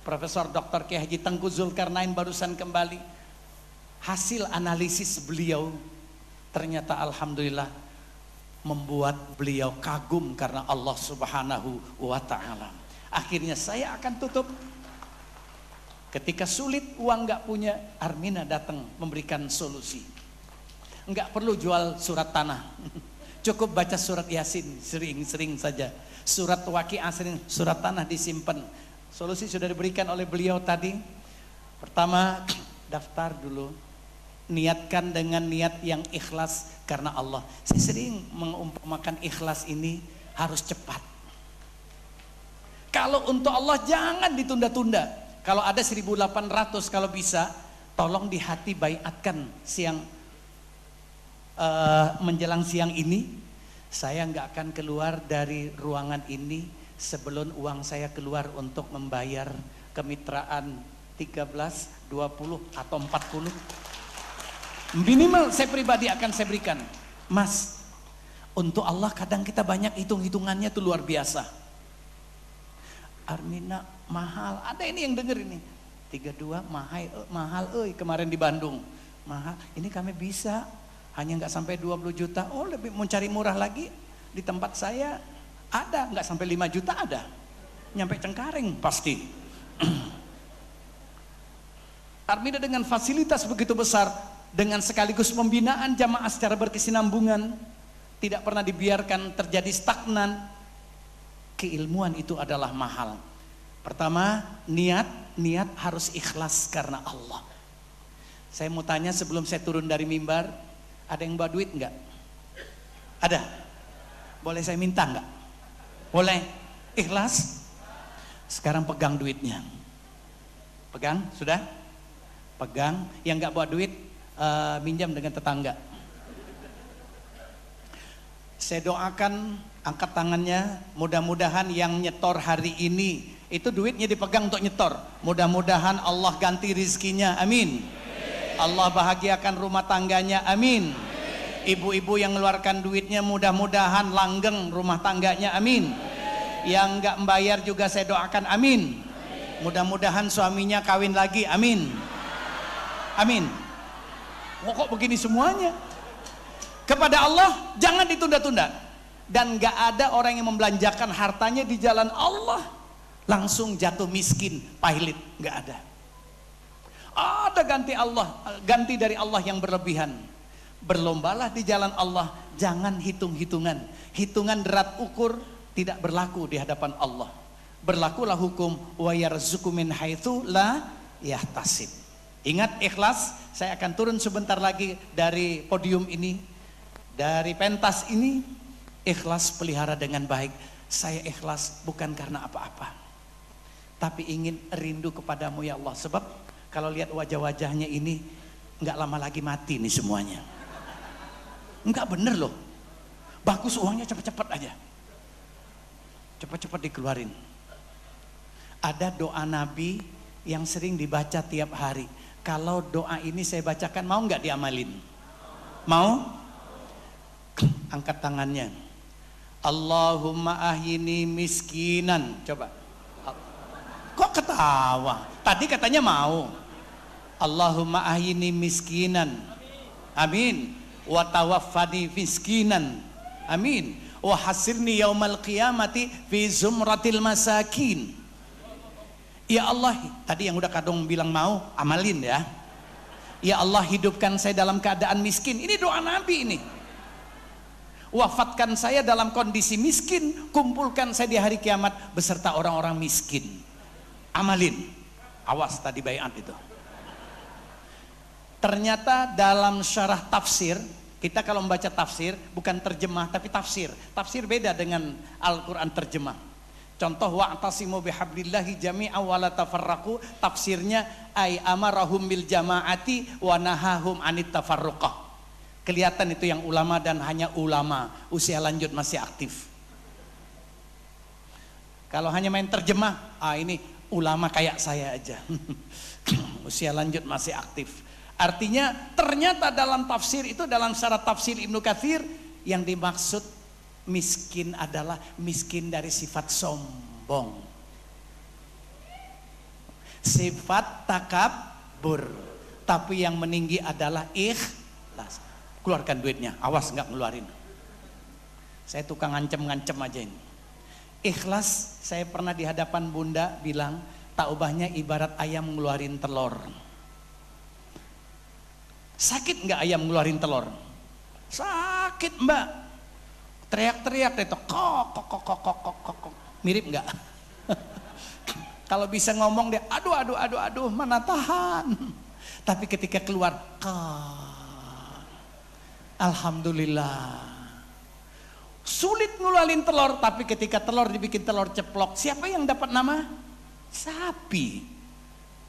Profesor Dr. Kiai Haji Tengku Zulkarnain barusan kembali. Hasil analisis beliau ternyata alhamdulillah membuat beliau kagum karena Allah Subhanahu wa Ta'ala. Akhirnya saya akan tutup. Ketika sulit, uang nggak punya, Armina datang memberikan solusi. Nggak perlu jual surat tanah, cukup baca surat Yasin sering-sering saja. Surat Waqiah sering, surat tanah disimpan. Solusi sudah diberikan oleh beliau tadi. Pertama, daftar dulu. Niatkan dengan niat yang ikhlas karena Allah. Saya sering mengumpamakan ikhlas ini harus cepat. Kalau untuk Allah jangan ditunda-tunda. Kalau ada 1.800 kalau bisa, tolong di hati baiatkan siang menjelang siang ini. Saya nggak akan keluar dari ruangan ini sebelum uang saya keluar untuk membayar kemitraan 13, 20 atau 40. Minimal saya pribadi akan saya berikan. Mas, untuk Allah kadang kita banyak hitung-hitungannya tuh luar biasa. Armina mahal, ada ini yang denger ini 32 mahal kemarin di Bandung mahal, ini kami bisa hanya nggak sampai 20 juta. Oh, lebih mau cari murah lagi di tempat saya ada nggak sampai 5 juta, ada nyampe Cengkareng pasti. Armina dengan fasilitas begitu besar, dengan sekaligus pembinaan jamaah secara berkesinambungan, tidak pernah dibiarkan terjadi stagnan. Keilmuan itu adalah mahal. Pertama, niat harus ikhlas karena Allah. Saya mau tanya sebelum saya turun dari mimbar, ada yang bawa duit enggak? Ada? Boleh saya minta enggak? Boleh? Ikhlas? Sekarang pegang duitnya. Pegang? Sudah? Pegang. Yang enggak bawa duit, minjam dengan tetangga. Saya doakan, angkat tangannya, mudah-mudahan yang nyetor hari ini itu duitnya dipegang untuk nyetor. Mudah-mudahan Allah ganti rizkinya, amin. Allah bahagiakan rumah tangganya, amin. Ibu-ibu yang mengeluarkan duitnya mudah-mudahan langgeng rumah tangganya, amin. Yang nggak membayar juga saya doakan, amin. Mudah-mudahan suaminya kawin lagi, amin. Amin. Kok begini semuanya? Kepada Allah jangan ditunda-tunda. Dan nggak ada orang yang membelanjakan hartanya di jalan Allah langsung jatuh miskin, pailit, nggak ada. Ada ganti dari Allah yang berlebihan. Berlombalah di jalan Allah, jangan hitung-hitungan. Hitungan derat ukur tidak berlaku di hadapan Allah. Berlakulah hukum wa yarzuqu min haitsu la yahtasib. Ingat, ikhlas. Saya akan turun sebentar lagi dari podium ini, dari pentas ini. Ikhlas pelihara dengan baik. Saya ikhlas bukan karena apa-apa, tapi ingin rindu kepadamu ya Allah. Sebab kalau lihat wajah-wajahnya ini, nggak lama lagi mati nih semuanya. Enggak bener loh. Bagus uangnya cepet-cepet aja. Cepet-cepet dikeluarin. Ada doa Nabi yang sering dibaca tiap hari. Kalau doa ini saya bacakan, mau nggak diamalin? Mau? Angkat tangannya. Allahumma ahyini miskinan. Coba. Kok ketawa? Tadi katanya mau. Allahumma ahyini miskinan. Amin. Wa tawaffani miskinan. Amin. Wa hasirni yaumal qiyamati fi zumratil masakin. Ya Allah, tadi yang udah kadung bilang mau, amalin ya. Ya Allah, hidupkan saya dalam keadaan miskin. Ini doa Nabi ini. Wafatkan saya dalam kondisi miskin, kumpulkan saya di hari kiamat beserta orang-orang miskin. Amalin. Awas tadi baiat itu. Ternyata dalam syarah tafsir, kita kalau membaca tafsir bukan terjemah tapi tafsir. Tafsir beda dengan Al-Qur'an terjemah. Contoh wa'tasimu bihablillahi jami'a wa la tafarraqu, tafsirnya ay amarahum bil jama'ati wa nahahum anit tafarruqah. Kelihatan itu yang ulama dan hanya ulama usia lanjut masih aktif. Kalau hanya main terjemah, ini ulama kayak saya aja. Usia lanjut masih aktif. Artinya ternyata dalam tafsir itu, dalam syarat tafsir Ibnu Katsir, yang dimaksud miskin adalah miskin dari sifat sombong. sifat takabur. Tapi yang meninggi adalah ikhlas. Keluarkan duitnya, awas nggak ngeluarin. Saya tukang ngancem-ngancem aja ini. Ikhlas, saya pernah di hadapan bunda bilang, taubahnya ibarat ayam ngeluarin telur. Sakit nggak ayam ngeluarin telur? Sakit mbak. Teriak-teriak itu kok. Mirip nggak? Kalau bisa ngomong dia, aduh, mana tahan. Tapi ketika keluar, alhamdulillah. Sulit ngeluarin telur, tapi ketika telur dibikin telur ceplok, siapa yang dapat nama? Sapi.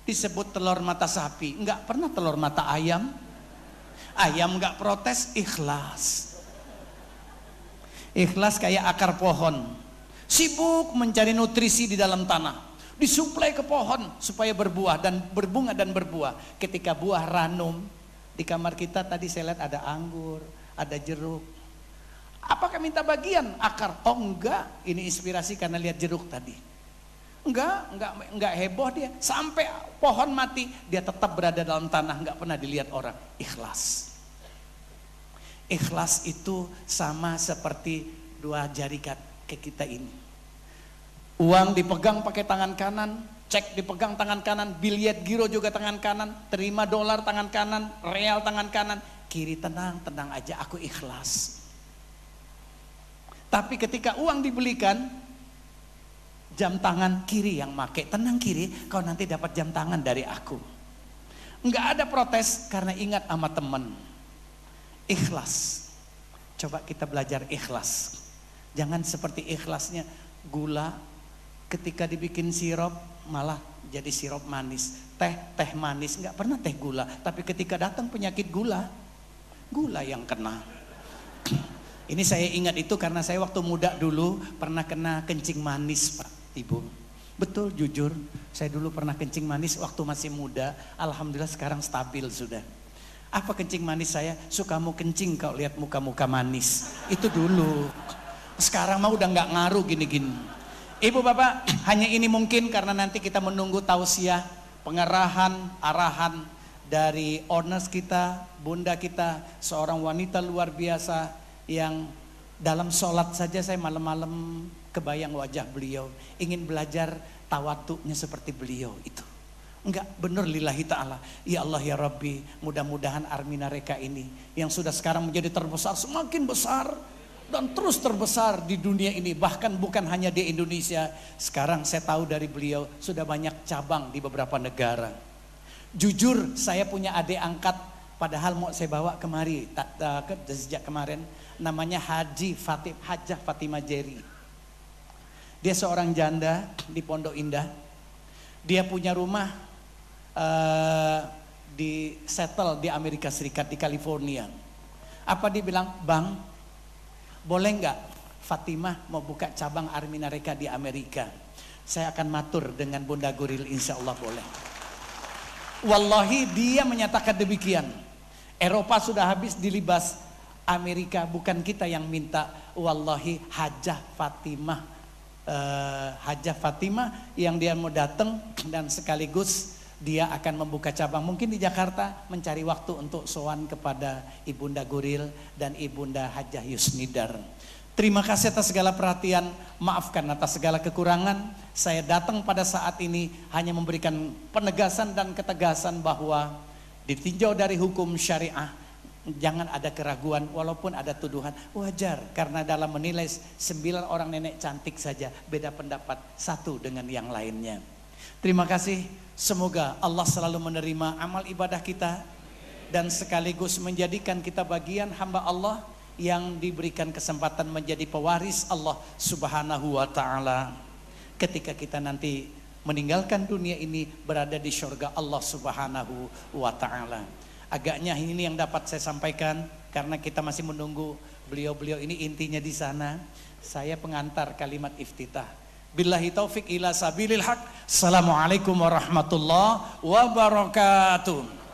Disebut telur mata sapi, nggak pernah telur mata ayam. Ayam nggak protes, ikhlas. Ikhlas kayak akar pohon, sibuk mencari nutrisi di dalam tanah. Disuplai ke pohon supaya berbuah dan berbunga dan berbuah. Ketika buah ranum, di kamar kita tadi saya lihat ada anggur, ada jeruk. Apakah minta bagian akar? Oh enggak, ini inspirasi karena lihat jeruk tadi. Enggak heboh dia. Sampai pohon mati, dia tetap berada dalam tanah, enggak pernah dilihat orang. Ikhlas. Ikhlas itu sama seperti dua jari kaki kita ini. Uang dipegang pakai tangan kanan, cek dipegang tangan kanan, biliet giro juga tangan kanan, terima dolar tangan kanan, real tangan kanan, kiri tenang aja, aku ikhlas. Tapi ketika uang dibelikan, jam tangan kiri yang make, tenang kiri, kau nanti dapat jam tangan dari aku. Enggak ada protes karena ingat sama teman. Ikhlas. Coba kita belajar ikhlas. Jangan seperti ikhlasnya gula. Ketika dibikin sirup malah jadi sirup manis, teh manis, nggak pernah teh gula. Tapi ketika datang penyakit gula yang kena. Ini saya ingat itu karena saya waktu muda dulu pernah kena kencing manis Pak Ibu. Betul jujur, saya dulu pernah kencing manis waktu masih muda. Alhamdulillah sekarang stabil sudah. Apa kencing manis saya? Suka mau kencing kalau lihat muka-muka manis. Itu dulu. Sekarang mah udah nggak ngaruh gini-gini. Ibu bapak, hanya ini mungkin karena nanti kita menunggu tausiah, pengarahan, arahan dari owners kita, bunda kita, seorang wanita luar biasa yang dalam sholat saja saya malam-malam kebayang wajah beliau, ingin belajar tawaduknya seperti beliau itu. Enggak, benar lillahi ta'ala. Ya Allah ya Rabbi, mudah-mudahan Armina Reka ini yang sudah sekarang menjadi terbesar, semakin besar dan terus terbesar di dunia ini, bahkan bukan hanya di Indonesia. Sekarang saya tahu dari beliau sudah banyak cabang di beberapa negara. Jujur saya punya adik angkat, padahal mau saya bawa kemari sejak kemarin, namanya Hajah Fatimah Jerry. Dia seorang janda di Pondok Indah. Dia punya rumah di settle di Amerika Serikat, di California. Apa dia bilang? Bang, boleh nggak Fatimah mau buka cabang Armina Reka di Amerika? Saya akan matur dengan Bunda Guril, insya Allah boleh. Wallahi dia menyatakan demikian. Eropa sudah habis dilibas, Amerika bukan kita yang minta. Wallahi Hajah Fatimah yang dia mau datang dan sekaligus dia akan membuka cabang mungkin di Jakarta, mencari waktu untuk sowan kepada Ibunda Guril dan Ibunda Hajah Yusnidar. Terima kasih atas segala perhatian, maafkan atas segala kekurangan. Saya datang pada saat ini hanya memberikan penegasan dan ketegasan bahwa ditinjau dari hukum syariah, jangan ada keraguan walaupun ada tuduhan, wajar karena dalam menilai 9 orang nenek cantik saja beda pendapat satu dengan yang lainnya. Terima kasih, semoga Allah selalu menerima amal ibadah kita dan sekaligus menjadikan kita bagian hamba Allah yang diberikan kesempatan menjadi pewaris Allah Subhanahu wa ta'ala. Ketika kita nanti meninggalkan dunia ini berada di syurga Allah Subhanahu wa ta'ala. Agaknya ini yang dapat saya sampaikan karena kita masih menunggu beliau-beliau ini, intinya di sana. Saya pengantar kalimat iftitah. Billahi taufik ila sabilil haq. Assalamualaikum warahmatullahi wabarakatuh.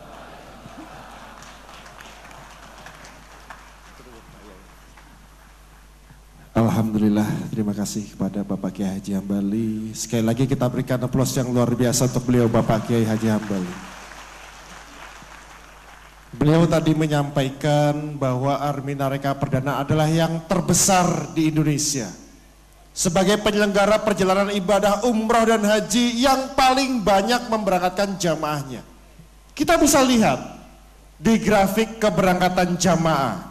Alhamdulillah. Alhamdulillah, terima kasih kepada Bapak Kiai Haji Hambali. Sekali lagi kita berikan aplaus yang luar biasa untuk beliau, Bapak Kiai Haji Hambali. Beliau tadi menyampaikan bahwa Armina Reka Perdana adalah yang terbesar di Indonesia. Sebagai penyelenggara perjalanan ibadah umroh dan haji yang paling banyak memberangkatkan jamaahnya. Kita bisa lihat di grafik keberangkatan jamaah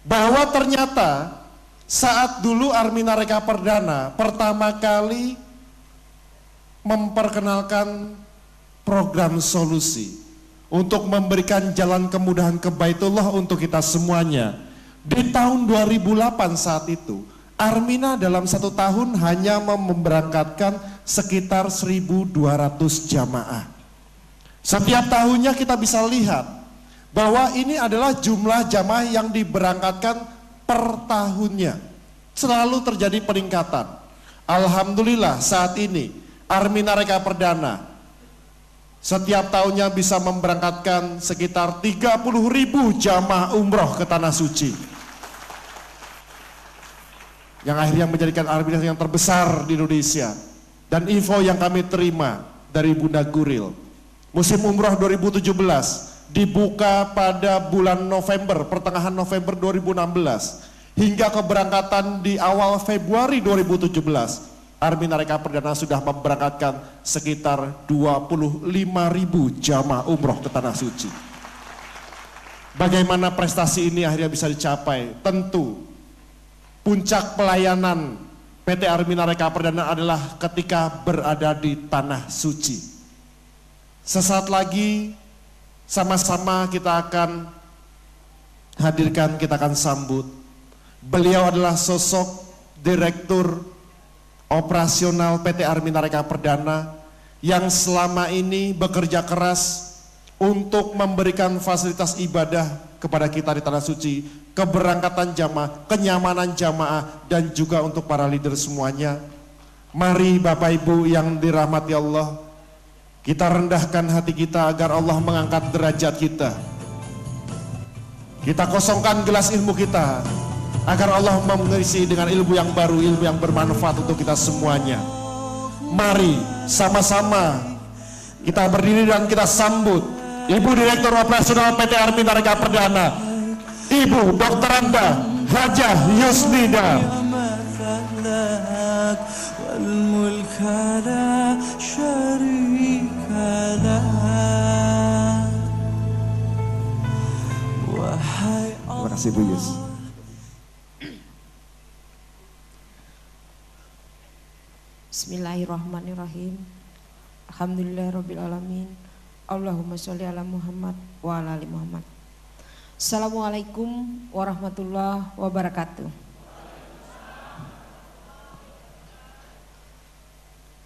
bahwa ternyata saat dulu Armina Reka Perdana pertama kali memperkenalkan program solusi untuk memberikan jalan kemudahan ke Baitullah untuk kita semuanya. Di tahun 2008 saat itu, Armina dalam 1 tahun hanya memberangkatkan sekitar 1.200 jamaah. Setiap tahunnya kita bisa lihat bahwa ini adalah jumlah jamaah yang diberangkatkan per tahunnya. Selalu terjadi peningkatan. Alhamdulillah saat ini Armina Reka Perdana setiap tahunnya bisa memberangkatkan sekitar 30.000 jamaah umroh ke Tanah Suci. Yang akhirnya menjadikan Armina yang terbesar di Indonesia. Dan info yang kami terima dari Bunda Guril, musim umroh 2017 dibuka pada bulan November, pertengahan November 2016 hingga keberangkatan di awal Februari 2017. Armina Reka Perdana sudah memberangkatkan sekitar 25.000 jamaah umroh ke Tanah Suci. Bagaimana prestasi ini akhirnya bisa dicapai? Tentu puncak pelayanan PT Armina Reka Perdana adalah ketika berada di Tanah Suci. Sesaat lagi sama-sama kita akan hadirkan, kita akan sambut. Beliau adalah sosok Direktur Operasional PT Armina Reka Perdana yang selama ini bekerja keras untuk memberikan fasilitas ibadah kepada kita di Tanah Suci, keberangkatan jamaah, kenyamanan jamaah, dan juga untuk para leader semuanya. Mari Bapak Ibu yang dirahmati Allah, kita rendahkan hati kita agar Allah mengangkat derajat kita. Kita kosongkan gelas ilmu kita agar Allah mengisi dengan ilmu yang baru, ilmu yang bermanfaat untuk kita semuanya. Mari sama-sama kita berdiri dan kita sambut Ibu Direktur Operasional PT Armina Reka Perdana, Ibu Dr. Anda Hajah Yusnida. Terima kasih Bu Yus. Bismillahirrahmanirrahim. Alhamdulillahirrabbilalamin. Allahumma sholli ala Muhammad wa ala ali Muhammad. Assalamualaikum warahmatullahi wabarakatuh.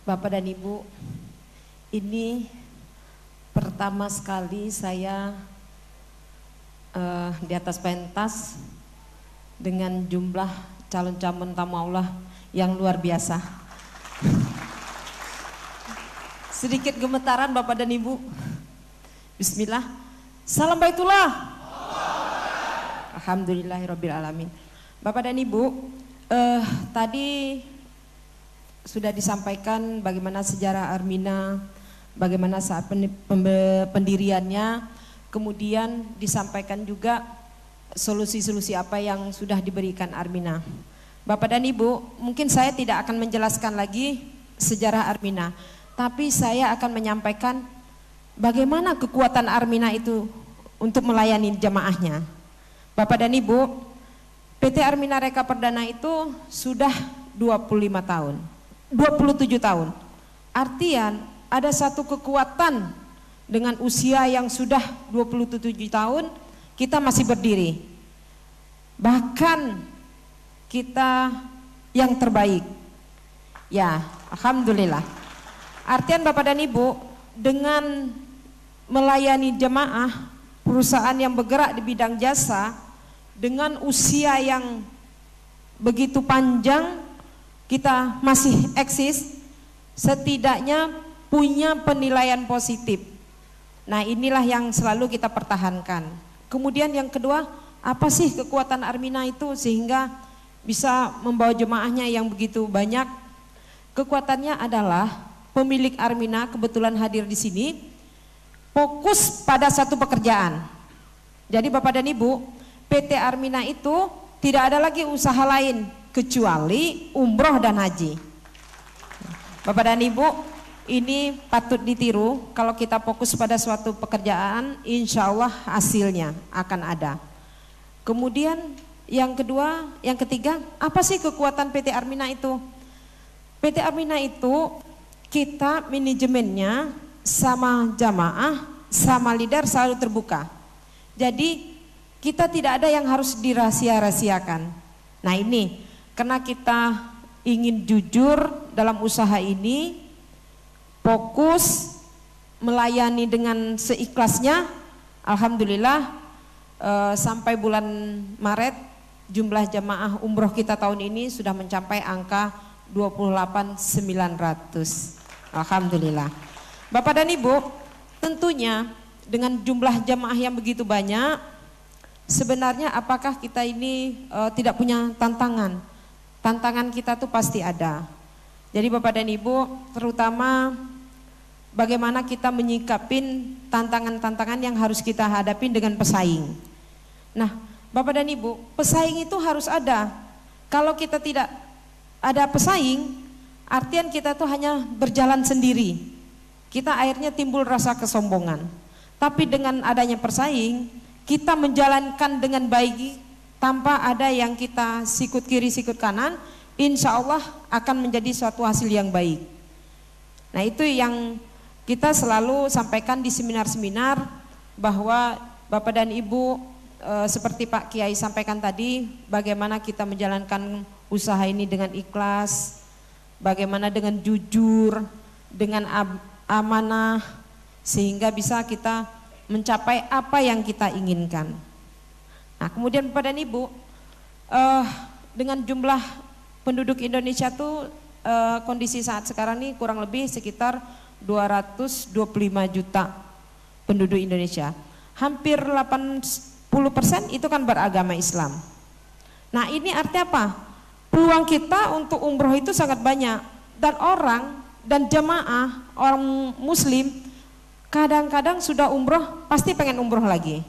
Bapak dan Ibu, ini pertama sekali saya di atas pentas dengan jumlah calon-calon tamu Allah yang luar biasa. Sedikit gemetaran Bapak dan Ibu. Bismillah. Salam Baitullah. Alhamdulillahirrabbilalamin. Bapak dan Ibu, tadi sudah disampaikan bagaimana sejarah Armina, bagaimana saat pendiriannya, kemudian disampaikan juga solusi-solusi apa yang sudah diberikan Armina. Bapak dan Ibu, mungkin saya tidak akan menjelaskan lagi sejarah Armina, tapi saya akan menyampaikan bagaimana kekuatan Armina itu untuk melayani jamaahnya. Bapak dan Ibu, PT Armina Reka Perdana itu sudah 25 tahun, 27 tahun. Artian ada satu kekuatan dengan usia yang sudah 27 tahun kita masih berdiri. Bahkan kita yang terbaik. Ya, alhamdulillah. Artian Bapak dan Ibu, dengan melayani jemaah perusahaan yang bergerak di bidang jasa dengan usia yang begitu panjang, kita masih eksis, setidaknya punya penilaian positif. Nah, inilah yang selalu kita pertahankan. Kemudian yang kedua, apa sih kekuatan Armina itu sehingga bisa membawa jemaahnya yang begitu banyak. Kekuatannya adalah pemilik Armina kebetulan hadir di sini, fokus pada satu pekerjaan. Jadi Bapak dan Ibu, PT Armina itu tidak ada lagi usaha lain kecuali umroh dan haji. Bapak dan Ibu, ini patut ditiru. Kalau kita fokus pada suatu pekerjaan, insya Allah hasilnya akan ada. Kemudian yang kedua, yang ketiga, apa sih kekuatan PT Armina itu? PT Armina itu kita manajemennya sama jamaah, sama leader selalu terbuka. Jadi kita tidak ada yang harus dirahasia-rahasiakan. Nah ini, karena kita ingin jujur dalam usaha ini, fokus melayani dengan seikhlasnya, alhamdulillah sampai bulan Maret jumlah jamaah umroh kita tahun ini sudah mencapai angka 28.900. Alhamdulillah. Bapak dan Ibu, tentunya dengan jumlah jamaah yang begitu banyak, sebenarnya apakah kita ini tidak punya tantangan? Tantangan kita tuh pasti ada. Jadi Bapak dan Ibu, terutama bagaimana kita menyikapin tantangan-tantangan yang harus kita hadapi dengan pesaing. Nah, Bapak dan Ibu, pesaing itu harus ada. Kalau kita tidak ada pesaing, artian kita tuh hanya berjalan sendiri. Kita akhirnya timbul rasa kesombongan. Tapi dengan adanya pesaing, kita menjalankan dengan baik tanpa ada yang kita sikut kiri sikut kanan, insya Allah akan menjadi suatu hasil yang baik. Nah itu yang kita selalu sampaikan di seminar-seminar, bahwa Bapak dan Ibu seperti Pak Kiai sampaikan tadi, bagaimana kita menjalankan usaha ini dengan ikhlas, bagaimana dengan jujur, dengan amanah, sehingga bisa kita mencapai apa yang kita inginkan. Nah kemudian Bapak dan Ibu, dengan jumlah penduduk Indonesia tuh kondisi saat sekarang ini kurang lebih sekitar 225 juta penduduk Indonesia. Hampir 80% itu kan beragama Islam. Nah ini artinya apa? Peluang kita untuk umroh itu sangat banyak. Dan orang dan jamaah, orang muslim kadang-kadang sudah umroh pasti pengen umroh lagi.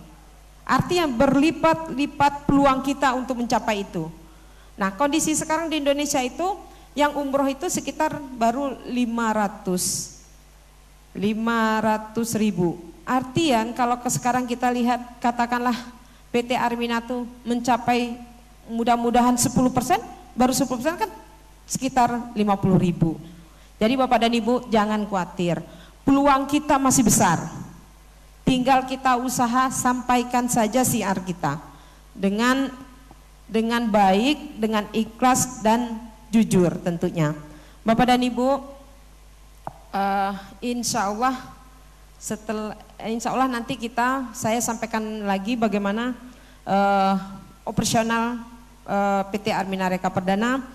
Artinya berlipat-lipat peluang kita untuk mencapai itu. Nah kondisi sekarang di Indonesia itu yang umroh itu sekitar baru 500 ribu. Artian kalau sekarang kita lihat, katakanlah PT Armina tuh mencapai mudah-mudahan 10%, baru 10% kan sekitar 50 ribu. Jadi Bapak dan Ibu jangan khawatir, peluang kita masih besar. Tinggal kita usaha sampaikan saja siar kita dengan baik, dengan ikhlas dan jujur tentunya. Bapak dan Ibu, insya Allah nanti saya sampaikan lagi bagaimana operasional PT Armina Reka Perdana,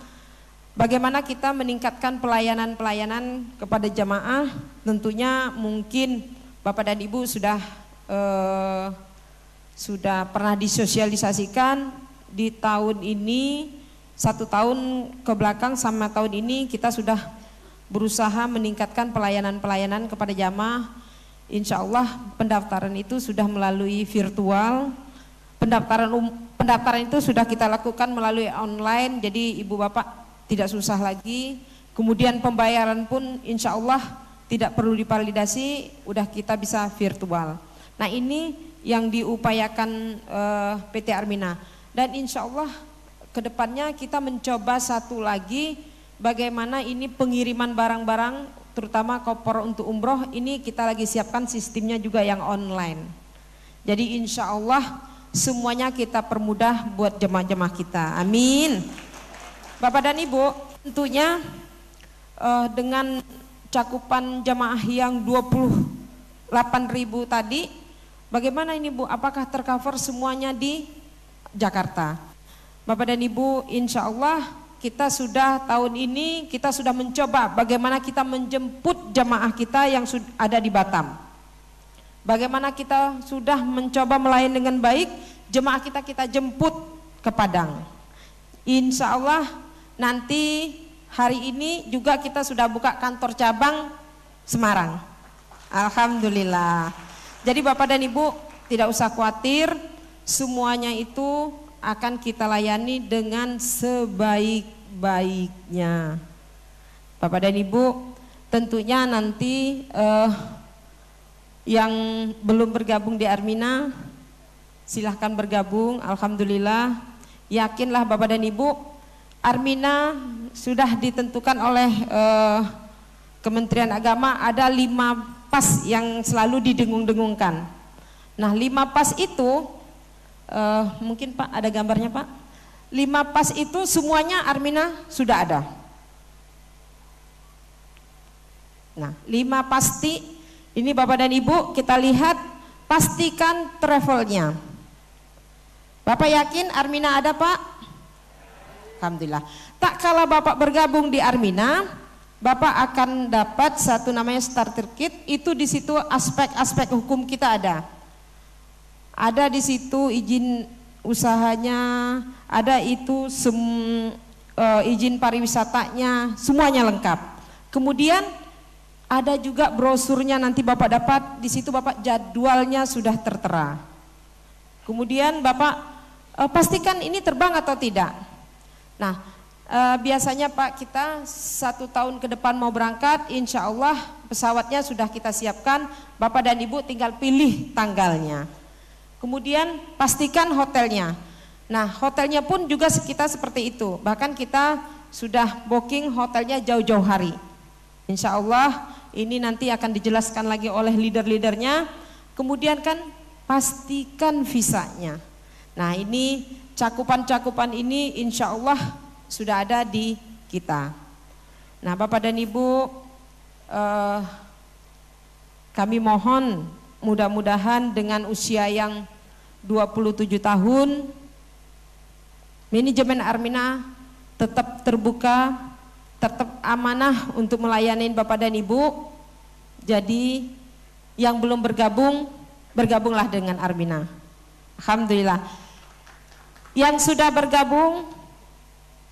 bagaimana kita meningkatkan pelayanan kepada jamaah. Tentunya mungkin Bapak dan Ibu sudah pernah disosialisasikan di tahun ini, 1 tahun ke belakang sama tahun ini kita sudah berusaha meningkatkan pelayanan kepada jamaah. Insya Allah pendaftaran itu sudah melalui virtual, pendaftaran itu sudah kita lakukan melalui online, jadi ibu bapak tidak susah lagi. Kemudian pembayaran pun insya Allah tidak perlu divalidasi, udah kita bisa virtual. Nah ini yang diupayakan PT Armina, dan insya Allah kedepannya kita mencoba satu lagi, bagaimana ini pengiriman barang-barang terutama koper untuk umroh ini kita lagi siapkan sistemnya juga yang online. Jadi insya Allah semuanya kita permudah buat jemaah-jemaah kita, amin. Bapak dan Ibu, tentunya dengan cakupan jemaah yang 28.000 tadi, bagaimana ini Bu, apakah tercover semuanya di Jakarta? Bapak dan Ibu, insya Allah kita sudah tahun ini kita sudah mencoba bagaimana kita menjemput jemaah kita yang ada di Batam. Bagaimana kita sudah mencoba melayani dengan baik jemaah kita jemput ke Padang. Insya Allah nanti hari ini juga kita sudah buka kantor cabang Semarang. Alhamdulillah. Jadi Bapak dan Ibu tidak usah khawatir, semuanya itu akan kita layani dengan sebaik-baiknya. Bapak dan Ibu, tentunya nanti yang belum bergabung di Armina silahkan bergabung. Alhamdulillah, yakinlah Bapak dan Ibu, Armina sudah ditentukan oleh Kementerian Agama, ada 5 pas yang selalu didengung-dengungkan. Nah 5 pas itu mungkin Pak ada gambarnya Pak. 5 pas itu semuanya Armina sudah ada. Nah 5 pasti ini Bapak dan Ibu kita lihat, pastikan travelnya. Bapak yakin Armina ada Pak? Alhamdulillah. Tak kala Bapak bergabung di Armina, Bapak akan dapat satu namanya starter kit. Itu di situ aspek-aspek hukum kita ada. Ada di situ izin usahanya, ada itu izin pariwisatanya, semuanya lengkap. Kemudian ada juga brosurnya, nanti Bapak dapat di situ, Bapak jadwalnya sudah tertera. Kemudian Bapak pastikan ini terbang atau tidak. Nah biasanya Pak kita 1 tahun ke depan mau berangkat, insya Allah pesawatnya sudah kita siapkan, Bapak dan Ibu tinggal pilih tanggalnya. Kemudian pastikan hotelnya. Nah hotelnya pun juga kita seperti itu, bahkan kita sudah booking hotelnya jauh-jauh hari. Insya Allah ini nanti akan dijelaskan lagi oleh leader-leadernya. Kemudian kan pastikan visanya. Nah ini cakupan-cakupan ini insya Allah sudah ada di kita. Nah Bapak dan Ibu, kami mohon mudah-mudahan dengan usia yang 27 tahun, manajemen Armina tetap terbuka, tetap amanah untuk melayani Bapak dan Ibu. Jadi yang belum bergabung, bergabunglah dengan Armina. Alhamdulillah. Yang sudah bergabung,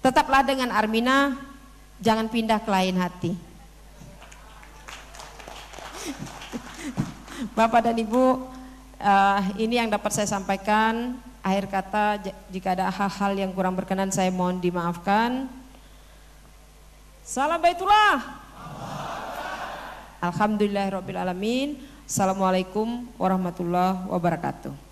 tetaplah dengan Armina, jangan pindah ke lain hati. Bapak dan Ibu, ini yang dapat saya sampaikan. Akhir kata, jika ada hal-hal yang kurang berkenan saya mohon dimaafkan. Salam Baitullah. Alhamdulillahirrabbilalamin. Assalamualaikum warahmatullahi wabarakatuh.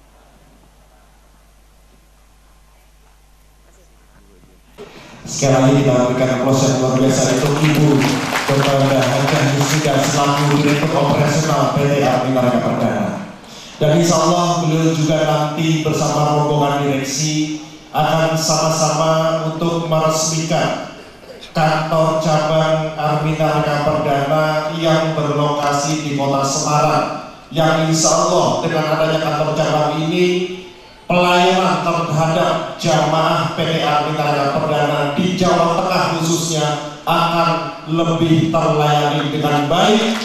Sekali lagi kita berikan aplaus yang luar biasa untuk Ibu Dr. Hajah Yusida selaku Direktur Operasional PT Armina Reka Perdana. Dan insya Allah beliau juga nanti bersama rombongan direksi akan sama-sama untuk meresmikan kantor cabang Armina Reka Perdana yang berlokasi di Kota Semarang. Yang insya Allah dengan adanya kantor cabang ini, pelayanan terhadap jamaah PT Armina Reka Perdana di Jawa Tengah khususnya akan lebih terlayani dengan baik.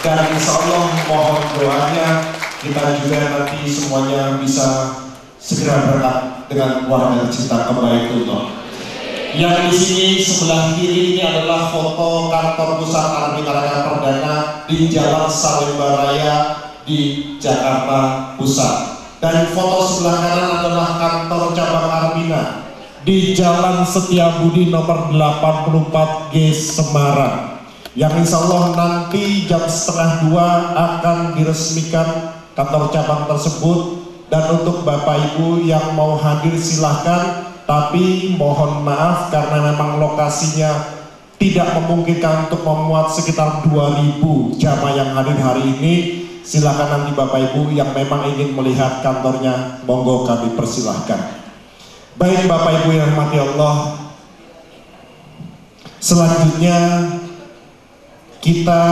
Dan insya Allah mohon doanya kita juga nanti semuanya bisa segera berangkat dengan warga cinta Kebaitullah. Yang di sini sebelah kiri ini adalah foto kantor pusat Armina Reka Perdana di Jalan Salemba Raya di Jakarta Pusat. Dan foto sebelah kanan adalah kantor cabang Armina di Jalan Setiabudi nomor 84 G Semarang. Yang insya Allah nanti jam 1:30 akan diresmikan kantor cabang tersebut. Dan untuk Bapak Ibu yang mau hadir silahkan, tapi mohon maaf karena memang lokasinya tidak memungkinkan untuk memuat sekitar 2.000 jamaah yang hadir hari ini. Silakan nanti Bapak Ibu yang memang ingin melihat kantornya, monggo kami persilahkan. Baik Bapak Ibu yang rahmati Allah, selanjutnya kita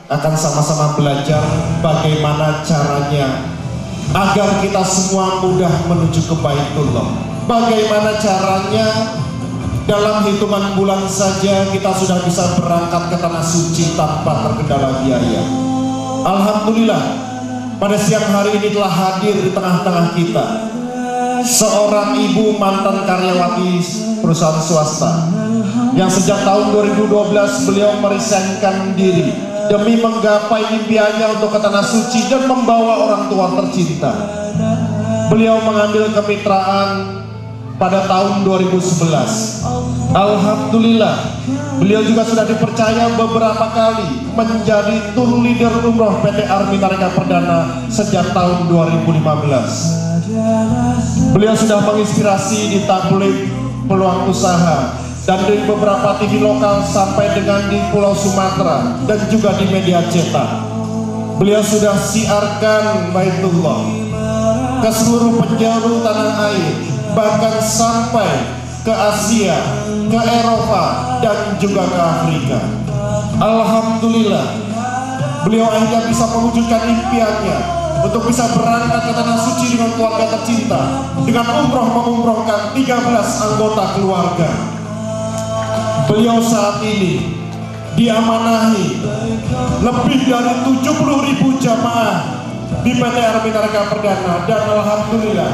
akan sama-sama belajar bagaimana caranya agar kita semua mudah menuju ke Baitullah. Bagaimana caranya dalam hitungan bulan saja kita sudah bisa berangkat ke tanah suci tanpa terkendala biaya. Alhamdulillah pada siang hari ini telah hadir di tengah-tengah kita seorang ibu mantan karyawati perusahaan swasta yang sejak tahun 2012 beliau meresign diri demi menggapai impiannya untuk ke tanah suci dan membawa orang tua tercinta. Beliau mengambil kemitraan pada tahun 2011. Alhamdulillah, beliau juga sudah dipercaya beberapa kali menjadi tour leader umroh PT Armina Reka Perdana sejak tahun 2015. Beliau sudah menginspirasi di tabloid peluang usaha dan di beberapa TV lokal sampai dengan di Pulau Sumatera dan juga di media cetak. Beliau sudah siarkan Baitullah ke seluruh penjuru tanah air, bahkan sampai ke Asia, ke Eropa, dan juga ke Afrika. Alhamdulillah, beliau akhirnya bisa mewujudkan impiannya untuk bisa berangkat ke tanah suci dengan keluarga tercinta, dengan umroh mengumrohkan 13 anggota keluarga. Beliau saat ini diamanahi lebih dari 70.000 jamaah di PT Armina Reka Perdana, dan alhamdulillah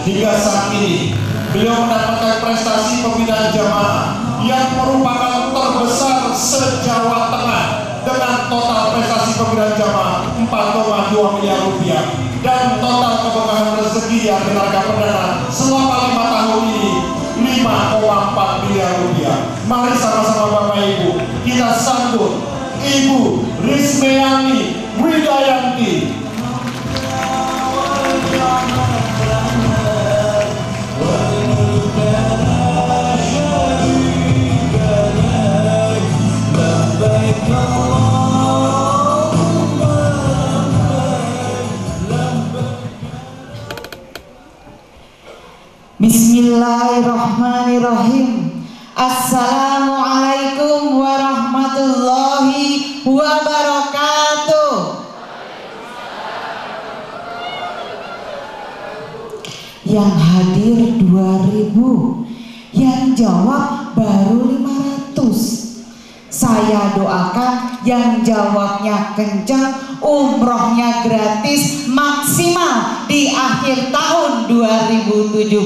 hingga saat ini beliau mendapatkan prestasi pembinaan jamaah yang merupakan terbesar se-Jawa Tengah dengan total prestasi pembinaan jamaah 4,2 miliar rupiah dan total keberkahan rezeki yang Armina Reka Perdana selama 5 tahun ini 5,4 miliar rupiah. Mari sama-sama Bapak Ibu kita sambut Ibu Rismeani Widayanti. Bismillahirrahmanirrahim. Assalamualaikum warahmatullahi wabarakatuh. Yang hadir 2000, yang jawab baru 500. Saya doakan yang jawabnya kencang, umrohnya gratis maksimal di akhir tahun 2017.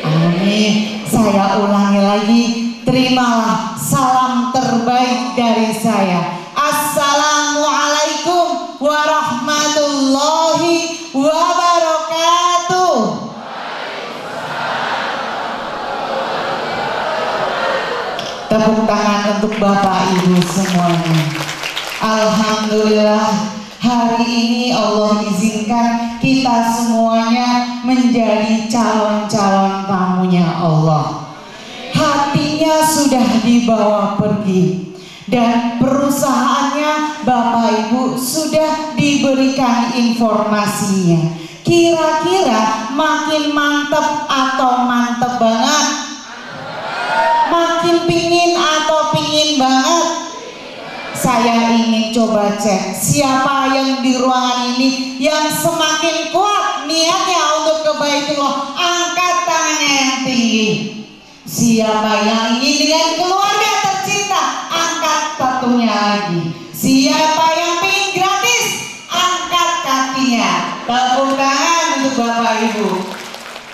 Amin. Saya ulangi lagi, terimalah salam terbaik dari saya. Assalamualaikum warahmatullahi wabarakatuh. Tepuk tangan untuk Bapak Ibu semuanya. Alhamdulillah, hari ini Allah izinkan kita semuanya menjadi calon-calon tamunya Allah. Hatinya sudah dibawa pergi dan perusahaannya Bapak Ibu sudah diberikan informasinya. Kira-kira makin mantep atau mantep banget? Makin pingin atau pingin banget? Saya ingin coba cek siapa yang di ruangan ini yang semakin kuat niatnya untuk ke Baitullah. Angkat tangannya yang tinggi. Siapa yang ingin dengan keluarga tercinta? Angkat satunya lagi. Siapa yang ingin gratis? Angkat kakinya. Tepuk tangan untuk Bapak Ibu.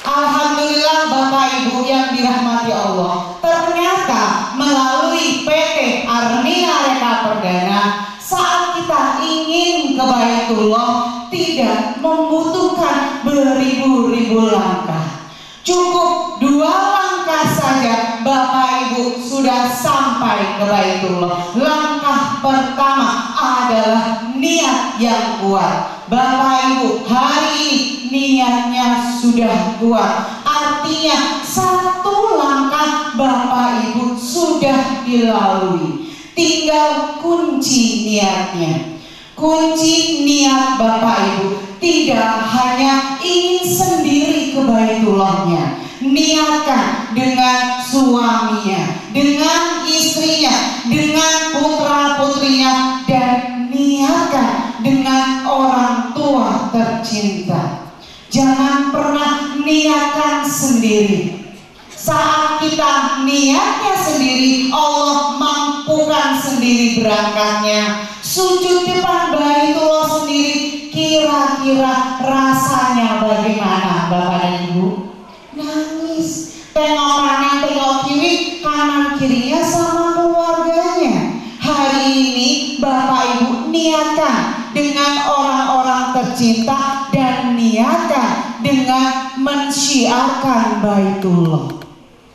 Alhamdulillah Bapak Ibu yang dirahmati Allah, ternyata melalui PT Armina Reka Perdana saat kita ingin ke Baitullah tidak membutuhkan beribu-ribu langkah. Cukup 2 langkah saja Bapak Ibu sudah sampai ke Baitullah. Langkah pertama adalah niat yang kuat. Bapak Ibu, hari ini niatnya sudah kuat. Artinya 1 langkah Bapak Ibu sudah dilalui. Tinggal kunci niatnya. Kunci niat Bapak Ibu tidak hanya ingin sendiri ke Baitullahnya. Niatkan dengan suaminya, dengan istrinya, dengan putra-putrinya, dan niatkan dengan orang tua tercinta. Jangan pernah niatkan sendiri. Saat kita niatnya sendiri, Allah mampukan sendiri berangkatnya. Sujud depan Baitullah sendiri, kira-kira rasanya bagaimana? Bapak dan Ibu? Nangis. Tengok kanan, tengok kiri, kanan kirinya sama keluarganya. Hari ini Bapak Ibu niatkan dengan orang-orang tercinta dan niatkan dengan mensyiarkan Baitullah.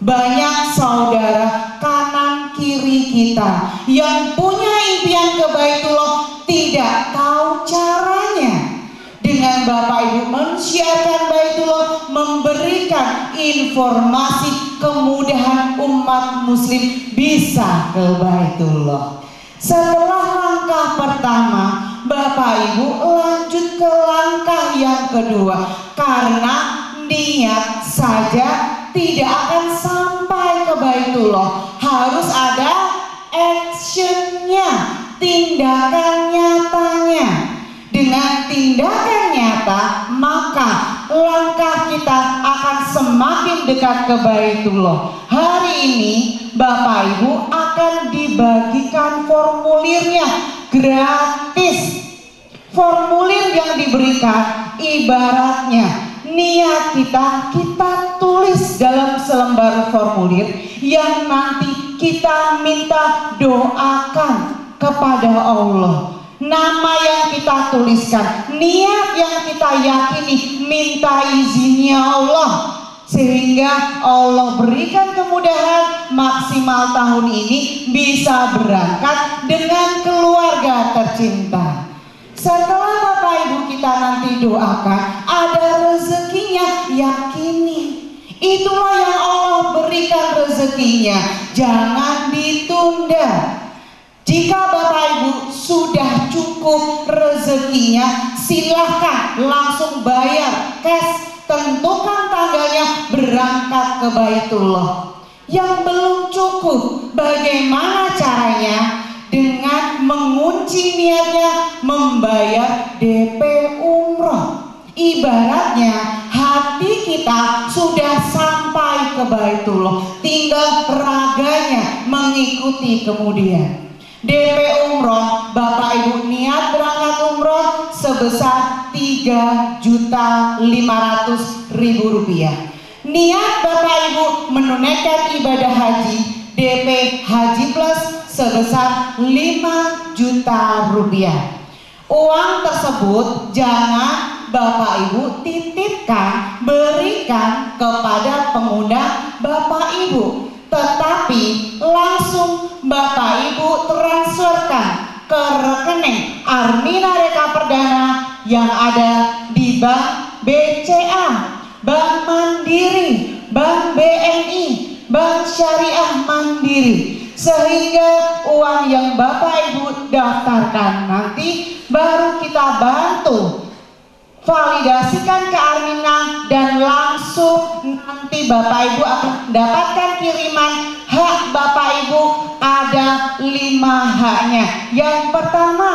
Banyak saudara kanan kiri kita yang punya impian ke Baitullah tidak tahu caranya. Dengan Bapak Ibu mensyiarkan Baitullah, memberikan informasi kemudahan umat muslim bisa ke Baitullah. Setelah langkah pertama, Bapak Ibu lanjut ke langkah yang kedua, karena niat saja tidak akan sampai ke Baitullah, harus ada actionnya, tindakan nyatanya. Dengan tindakan nyata, maka langkah kita akan semakin dekat ke Baitullah. Hari ini Bapak Ibu akan dibagikan formulirnya gratis. Formulir yang diberikan ibaratnya niat kita tulis dalam selembar formulir yang nanti kita minta doakan kepada Allah. Nama yang kita tuliskan, niat yang kita yakini, minta izinnya Allah, sehingga Allah berikan kemudahan maksimal tahun ini bisa berangkat dengan keluarga tercinta. Setelah Bapak Ibu kita nanti doakan, ada rezekinya, yakini. Itulah yang Allah berikan rezekinya, jangan ditunda. Jika Bapak Ibu sudah cukup rezekinya, silahkan langsung bayar cash, tentukan tanggalnya, berangkat ke Baitullah. Yang belum cukup, bagaimana caranya? Dengan mengunci niatnya membayar DP umroh. Ibaratnya hati kita sudah sampai ke Baitullah, tinggal raganya mengikuti kemudian. DP umroh, Bapak Ibu niat berangkat umroh sebesar Rp3.500.000. Niat Bapak Ibu menunaikan ibadah haji, DP Haji Plus sebesar Rp5 juta. Uang tersebut jangan Bapak Ibu titipkan, berikan kepada pengundang Bapak Ibu, tetapi langsung Bapak Ibu transferkan ke rekening Armina Reka Perdana yang ada di Bank BCA, Bank Mandiri, Bank BNI, Bank Syariah Mandiri, sehingga uang yang Bapak Ibu daftarkan nanti baru kita bantu validasikan ke Armina, dan langsung nanti Bapak Ibu akan mendapatkan kiriman hak Bapak Ibu. Ada 5 haknya. Yang pertama,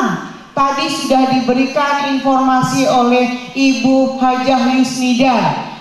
tadi sudah diberikan informasi oleh Ibu Hajah Yusnida.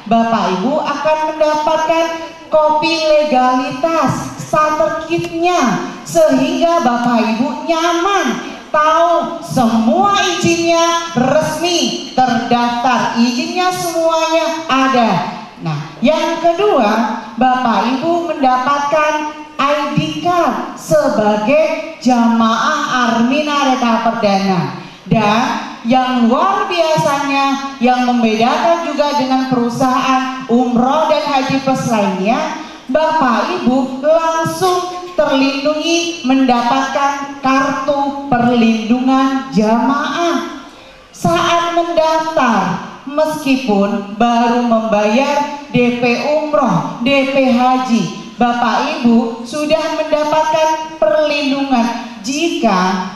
Bapak Ibu akan mendapatkan kopi legalitas, starter kitnya, sehingga Bapak Ibu nyaman, tahu semua izinnya resmi, terdaftar, izinnya semuanya ada. Nah, yang kedua, Bapak Ibu mendapatkan ID card sebagai jamaah Armina Reka Perdana. Dan yang luar biasanya, yang membedakan juga dengan perusahaan umroh dan haji plus lainnya, Bapak Ibu langsung terlindungi mendapatkan kartu perlindungan jamaah. Saat mendaftar, meskipun baru membayar DP umroh, DP haji, Bapak Ibu sudah mendapatkan perlindungan. Jika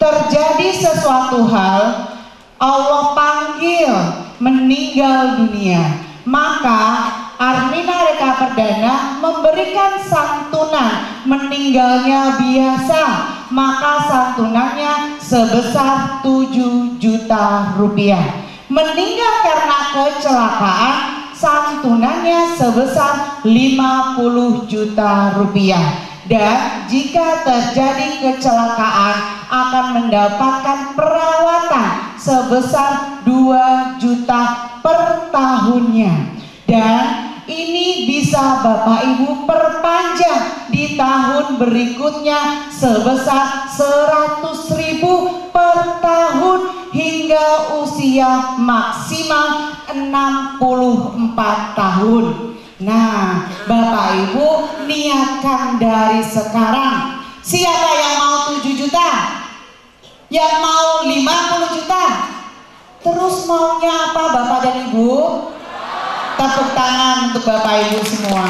terjadi sesuatu hal, Allah panggil meninggal dunia, maka Armina Reka Perdana memberikan santunan meninggalnya biasa, maka santunannya sebesar 7 juta rupiah. Meninggal karena kecelakaan, santunannya sebesar 50 juta rupiah. Dan jika terjadi kecelakaan akan mendapatkan perawatan sebesar 2 juta per tahunnya. Bapak Ibu perpanjang di tahun berikutnya sebesar 100.000 per tahun hingga usia maksimal 64 tahun. Nah, Bapak Ibu niatkan dari sekarang. Siapa yang mau 7 juta? Yang mau 50 juta? Terus maunya apa Bapak dan Ibu? Tepuk tangan untuk Bapak Ibu semua.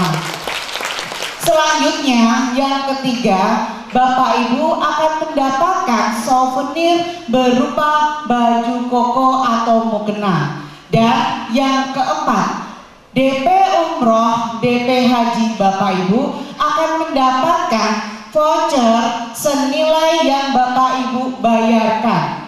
Selanjutnya yang ketiga, Bapak Ibu akan mendapatkan souvenir berupa baju koko atau mukena. Dan yang keempat, DP umroh, DP haji Bapak Ibu akan mendapatkan voucher senilai yang Bapak Ibu bayarkan.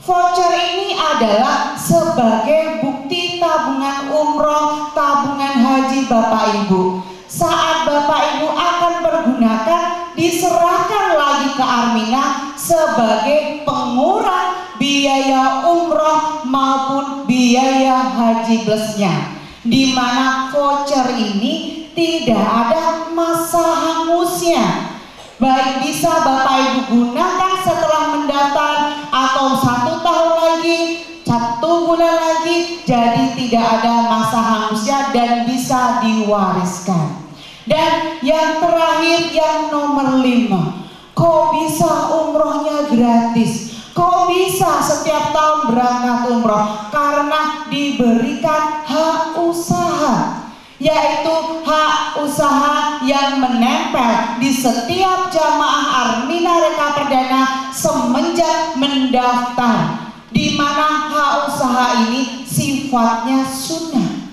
Voucher ini adalah sebagai bukti tabungan umroh, tabungan haji Bapak Ibu. Saat Bapak Ibu akan pergunakan, diserahkan lagi ke Armina sebagai pengurang biaya umroh maupun biaya haji plusnya. Di mana voucher ini tidak ada masa hangusnya. Baik bisa Bapak Ibu gunakan setelah mendaftar atau 1 tahun lagi, 1 bulan lagi, jadi tidak ada masa hangusnya dan bisa diwariskan. Dan yang terakhir, yang nomor 5, kok bisa umrohnya gratis? Kok bisa setiap tahun berangkat umroh? Karena diberikan hak usaha, yaitu hak usaha yang menempel di setiap jamaah Armina Reka Perdana semenjak mendaftar, di mana hak usaha ini sifatnya sunnah,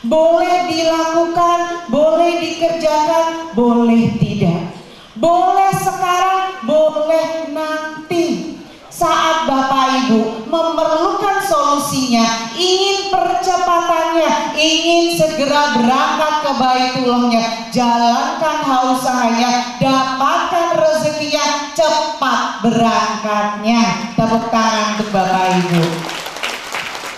boleh dilakukan, boleh dikerjakan, boleh tidak, boleh sekarang, boleh nanti. Saat Bapak Ibu memerlukan solusinya, ingin percepatannya, ingin segera berangkat ke Baitullahnya, jalankan hak usahanya, dapatkan rezekinya, cepat berangkatnya. Tepuk tangan untuk Bapak Ibu.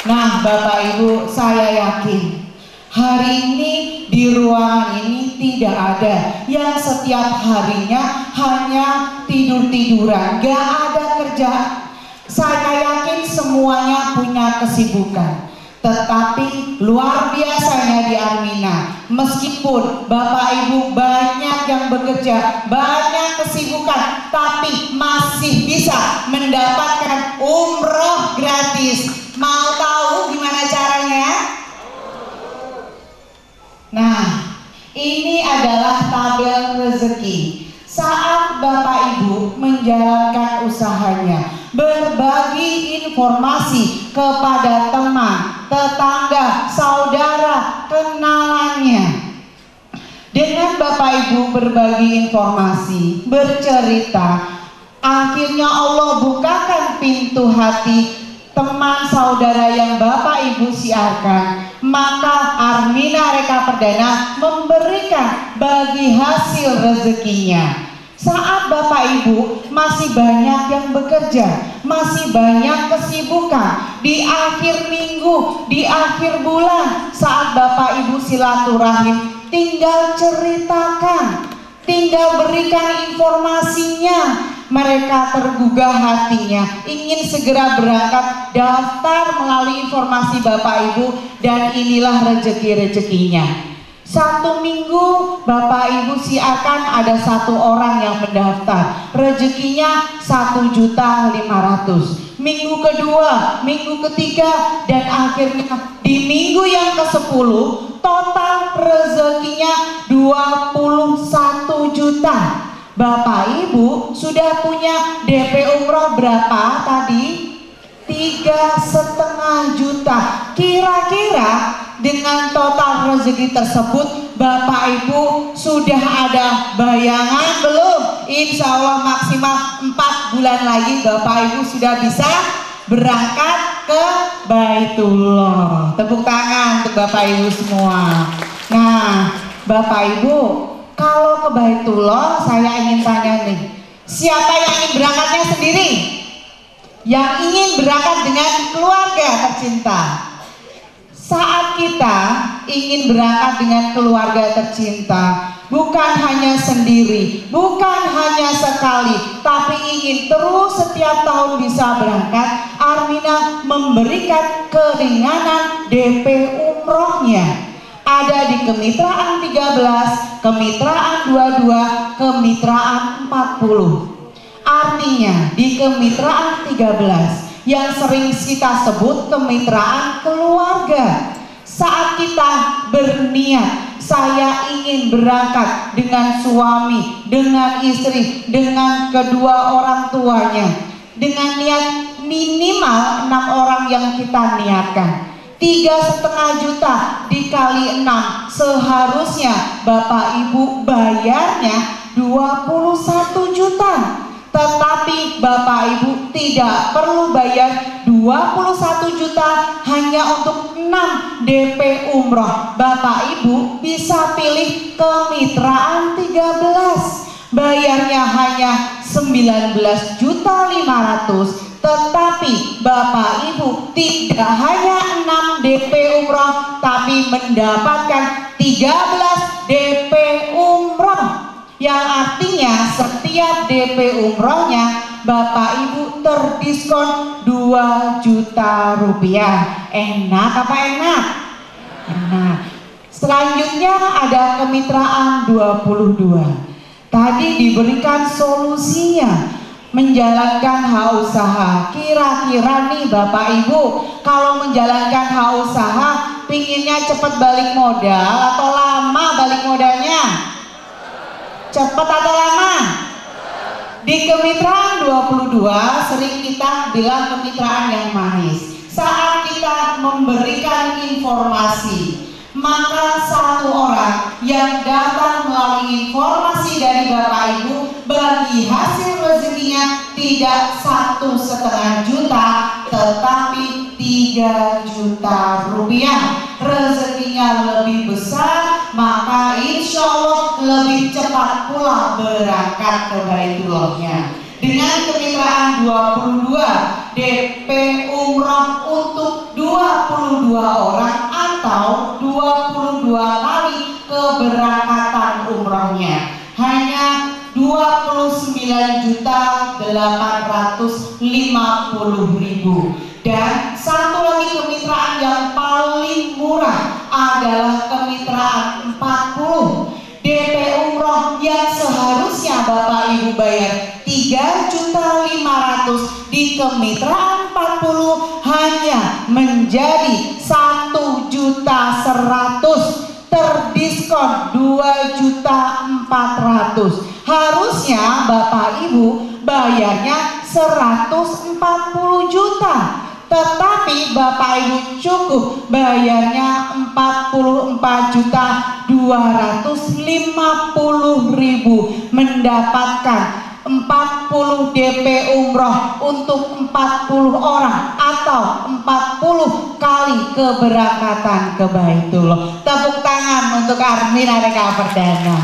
Nah Bapak Ibu, saya yakin hari ini di ruangan ini tidak ada yang setiap harinya hanya tidur-tiduran, gak ada kerjaan. Saya yakin semuanya punya kesibukan. Tetapi luar biasanya di Armina, meskipun Bapak Ibu banyak yang bekerja, banyak kesibukan, tapi masih bisa mendapatkan umroh gratis. Mau tahu gimana caranya? Nah, ini adalah tabel rezeki. Saat Bapak Ibu menjalankan usahanya, berbagi informasi kepada teman, tetangga, saudara, kenalannya. Dengan Bapak Ibu berbagi informasi, bercerita, akhirnya Allah bukakan pintu hati teman saudara yang Bapak Ibu siarkan, maka Armina Reka Perdana memberikan bagi hasil rezekinya. Saat Bapak Ibu masih banyak yang bekerja, masih banyak kesibukan di akhir minggu, di akhir bulan, saat Bapak Ibu silaturahim, tinggal ceritakan, tinggal berikan informasinya. Mereka tergugah hatinya, ingin segera berangkat, daftar melalui informasi Bapak Ibu, dan inilah rezeki-rezekinya. 1 minggu Bapak Ibu siarkan ada 1 orang yang mendaftar, rezekinya 1.500.000. Minggu kedua, minggu ketiga, dan akhirnya di minggu yang ke-10 total rezekinya 21 juta. Bapak Ibu sudah punya DP umroh berapa tadi? 3,5 juta. Kira-kira dengan total rezeki tersebut Bapak Ibu sudah ada bayangan belum? Insya Allah maksimal 4 bulan lagi Bapak Ibu sudah bisa berangkat ke Baitullah. Tepuk tangan untuk Bapak Ibu semua. Nah Bapak Ibu, kalau ke Baitullah saya ingin tanya nih, siapa yang ingin berangkatnya sendiri? Yang ingin berangkat dengan keluarga tercinta? Saat kita ingin berangkat dengan keluarga tercinta, bukan hanya sendiri, bukan hanya sekali, tapi ingin terus setiap tahun bisa berangkat, Armina memberikan keringanan DP umrohnya. Ada di kemitraan 13, kemitraan 22, kemitraan 40. Artinya di kemitraan 13 yang sering kita sebut kemitraan keluarga, saat kita berniat, saya ingin berangkat dengan suami, dengan istri, dengan kedua orang tuanya, dengan niat minimal 6 orang yang kita niatkan, 3,5 juta dikali 6, seharusnya Bapak Ibu bayarnya 21 juta. Tetapi Bapak Ibu tidak perlu bayar 21 juta hanya untuk 6 DP umroh. Bapak Ibu bisa pilih kemitraan 13, bayarnya hanya 19,500.000. Tetapi Bapak Ibu tidak hanya 6 DP umroh, tapi mendapatkan 13 DP umroh, yang artinya setiap DP umrohnya Bapak Ibu terdiskon 2 juta rupiah. Enak apa enak? Enak. Selanjutnya ada kemitraan 22. Tadi diberikan solusinya, menjalankan hak usaha. Kira-kira nih Bapak Ibu, kalau menjalankan hak usaha, pinginnya cepat balik modal atau lama balik modalnya? Cepat atau lama? Di kemitraan 22 sering kita bilang kemitraan yang manis. Saat kita memberikan informasi, maka satu orang yang datang melalui informasi dari Bapak Ibu, bagi hasil rezekinya tidak 1,5 juta, tetapi 3 juta rupiah. Rezekinya lebih besar, maka insya Allah lebih cepat pula berangkat ke Baitullahnya. Dengan kemitraan 22, DP umroh untuk 22 orang atau 22 kali keberangkatan umrohnya hanya 29.850.000. Dan satu lagi kemitraan yang paling murah adalah kemitraan 40. DP umroh yang seharusnya Bapak Ibu bayar 3.500.000 di kemitraan 40 hanya menjadi 1.100.000, terdiskon 2.400.000. Harusnya Bapak Ibu bayarnya 140 juta, tetapi Bapak Ibu cukup bayarnya 44.250.000, mendapatkan 40 DP umroh untuk 40 orang atau 40 kali keberangkatan ke Baitullah. Tepuk tangan untuk Armina Reka Perdana.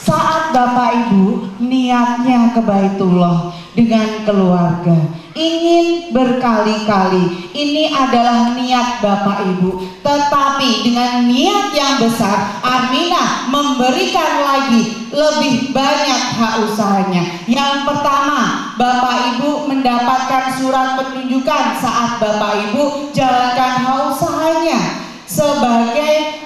Saat Bapak Ibu niatnya ke Baitullah dengan keluarga, ingin berkali-kali, ini adalah niat Bapak Ibu, tetapi dengan niat yang besar, Armina memberikan lagi lebih banyak hak usahanya. Yang pertama, Bapak Ibu mendapatkan surat penunjukan saat Bapak Ibu jalankan hak usahanya sebagai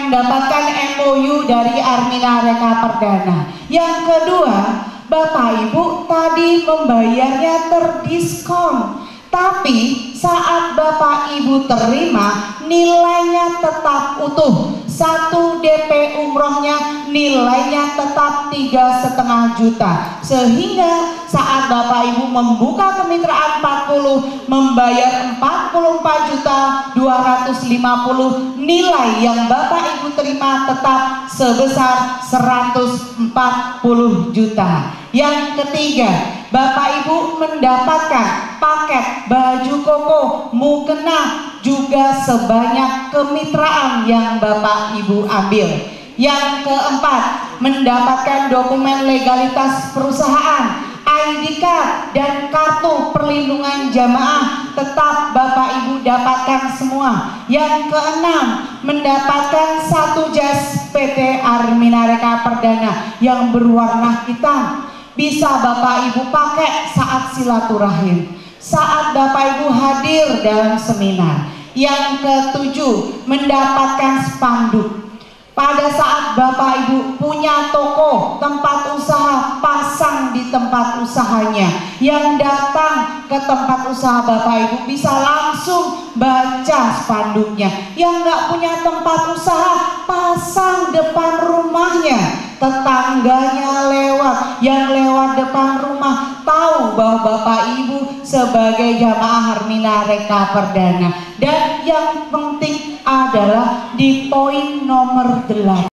mendapatkan MOU dari Armina Reka Perdana. Yang kedua, Bapak Ibu tadi membayarnya terdiskon, tapi saat Bapak Ibu terima nilainya tetap utuh. Satu DP umrohnya nilainya tetap 3,5 juta, sehingga saat Bapak Ibu membuka kemitraan 40 membayar 44.250.000, nilai yang Bapak Ibu terima tetap sebesar 140 juta. Yang ketiga, Bapak Ibu mendapatkan paket baju koko, mukena, juga sebanyak kemitraan yang Bapak Ibu ambil. Yang keempat, mendapatkan dokumen legalitas perusahaan, ID card dan kartu perlindungan jamaah, tetap Bapak Ibu dapatkan semua. Yang keenam, mendapatkan satu jas PT Armina Reka Perdana yang berwarna hitam. Bisa Bapak Ibu pakai saat silaturahim, saat Bapak Ibu hadir dalam seminar. Yang ketujuh, mendapatkan spanduk. Pada saat Bapak Ibu punya toko, tempat usaha, pasang di tempat usahanya. Yang datang ke tempat usaha Bapak Ibu bisa langsung baca spanduknya. Yang nggak punya tempat usaha, pasang depan rumahnya. Tetangganya lewat, yang lewat depan rumah tahu bahwa Bapak Ibu sebagai jamaah Armina Reka Perdana. Dan yang penting adalah di poin nomor 8.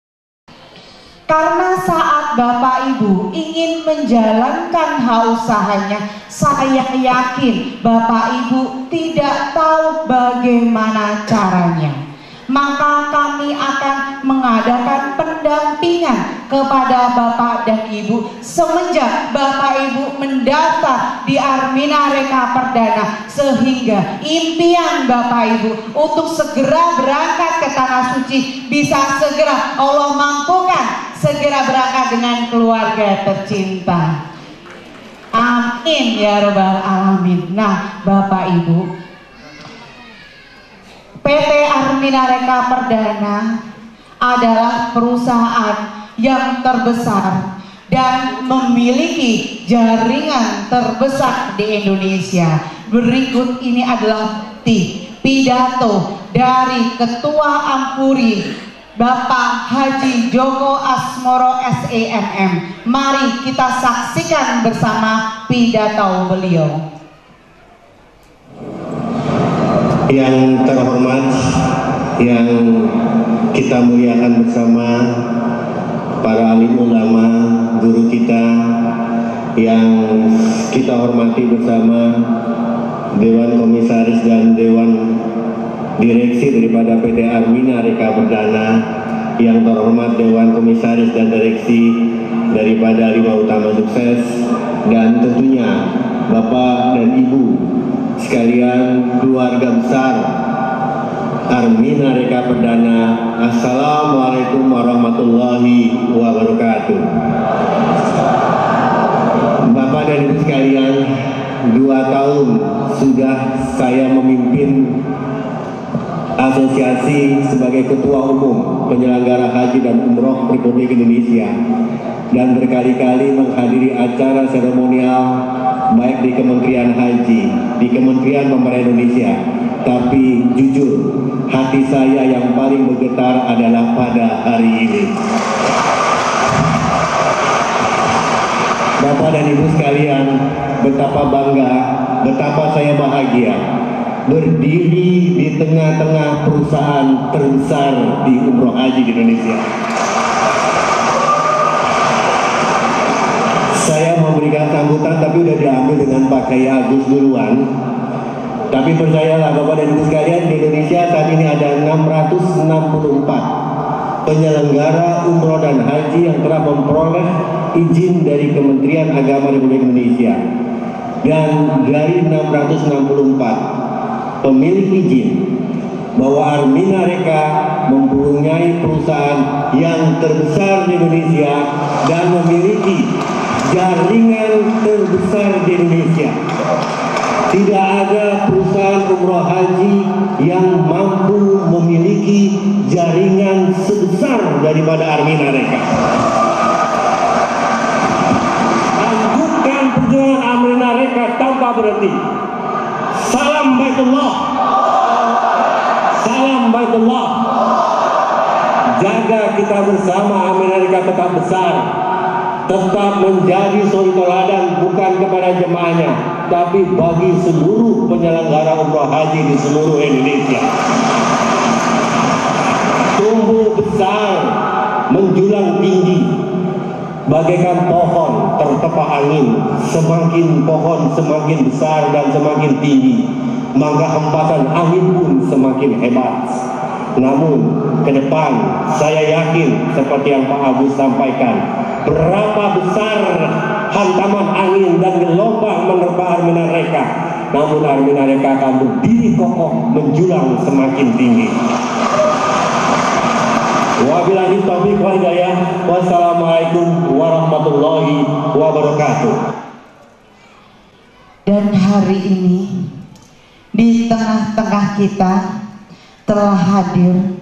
Karena saat Bapak Ibu ingin menjalankan usahanya, saya yakin Bapak Ibu tidak tahu bagaimana caranya. Maka kami akan mengadakan pendampingan kepada Bapak dan Ibu semenjak Bapak Ibu mendaftar di Armina Reka Perdana, sehingga impian Bapak Ibu untuk segera berangkat ke Tanah Suci bisa segera Allah mampukan, segera berangkat dengan keluarga tercinta. Amin ya Rabbal Alamin. Nah Bapak Ibu, PT Armina Reka Perdana adalah perusahaan yang terbesar dan memiliki jaringan terbesar di Indonesia. Berikut ini adalah pidato dari Ketua Ampuri Bapak Haji Joko Asmoro SEMM. Mari kita saksikan bersama pidato beliau. Yang terhormat, yang kita muliakan bersama para alim ulama, guru kita, yang kita hormati bersama Dewan Komisaris dan Dewan Direksi daripada PT Armina Reka Perdana, yang terhormat Dewan Komisaris dan Direksi daripada Lima Utama Sukses, dan tentunya Bapak dan Ibu sekalian, keluarga besar Armina Reka Perdana. Assalamualaikum warahmatullahi wabarakatuh. Bapak dan Ibu sekalian, 2 tahun sudah saya memimpin asosiasi sebagai Ketua Umum Penyelenggara Haji dan Umroh Republik Indonesia, dan berkali-kali menghadiri acara seremonial baik di Kementerian Haji, di Kementerian Pemerintah Indonesia. Tapi jujur, hati saya yang paling bergetar adalah pada hari ini. Bapak dan Ibu sekalian, betapa bangga, betapa saya bahagia berdiri di tengah-tengah perusahaan terbesar di umroh haji di Indonesia. Saya memberikan sambutan tapi udah diambil dengan Pak Kiai Agus duluan. Tapi percayalah Bapak dan Ibu sekalian, di Indonesia saat ini ada 664 penyelenggara umroh dan haji yang telah memperoleh izin dari Kementerian Agama Republik Indonesia. Dan dari 664 pemilik izin bahwa Armina Reka mempunyai perusahaan yang terbesar di Indonesia dan memiliki jaringan terbesar di Indonesia. Tidak ada perusahaan umroh haji yang mampu memiliki jaringan sebesar daripada Armina Reka. Lanjutkan perjuangan Armina Reka tanpa berhenti. Salam Baitullah, salam Baitullah. Jaga kita bersama Armina Reka tetap besar, tetap menjadi suri teladan bukan kepada jemaahnya, tapi bagi seluruh penyelenggara umroh haji di seluruh Indonesia. Tumbuh besar, menjulang tinggi, bagaikan pohon tertepa angin. Semakin pohon semakin besar dan semakin tinggi, maka hembusan angin pun semakin hebat. Namun ke depan saya yakin seperti yang Pak Agus sampaikan, berapa besar hantaman angin dan gelombang menerpa Armina Reka, namun Armina Reka akan berdiri kokoh menjulang semakin tinggi. Wabillahi taufiq wal hidayah. Wassalamualaikum warahmatullahi wabarakatuh. Dan hari ini di tengah-tengah kita telah hadir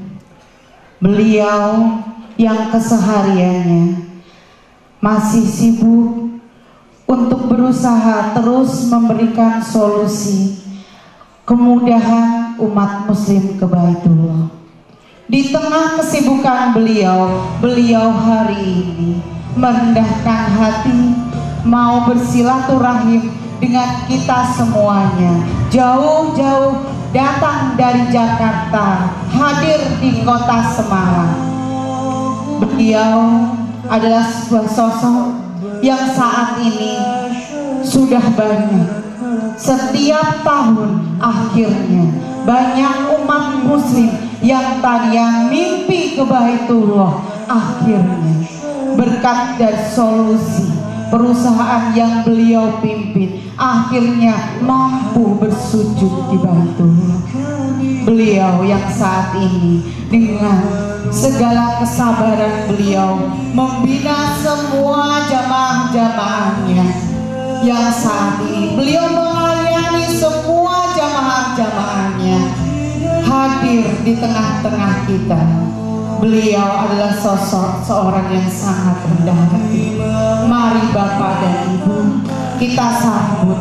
beliau yang kesehariannya masih sibuk untuk berusaha terus memberikan solusi kemudahan umat muslim ke Baitullah. Di tengah kesibukan beliau hari ini merendahkan hati mau bersilaturahim dengan kita semuanya, jauh-jauh datang dari Jakarta hadir di kota Semarang. Beliau adalah sebuah sosok yang saat ini sudah banyak, setiap tahun akhirnya banyak umat muslim yang tadinya mimpi ke Baitullah akhirnya berkat dari solusi perusahaan yang beliau pimpin akhirnya mampu bersujud di Baitullah. Beliau yang saat ini dengan segala kesabaran beliau membina semua jamaah-jamaahnya, yang saat ini beliau melayani semua jamaah-jamaahnya hadir di tengah-tengah kita. Beliau adalah sosok seorang yang sangat rendah hati. Mari Bapak dan Ibu kita sambut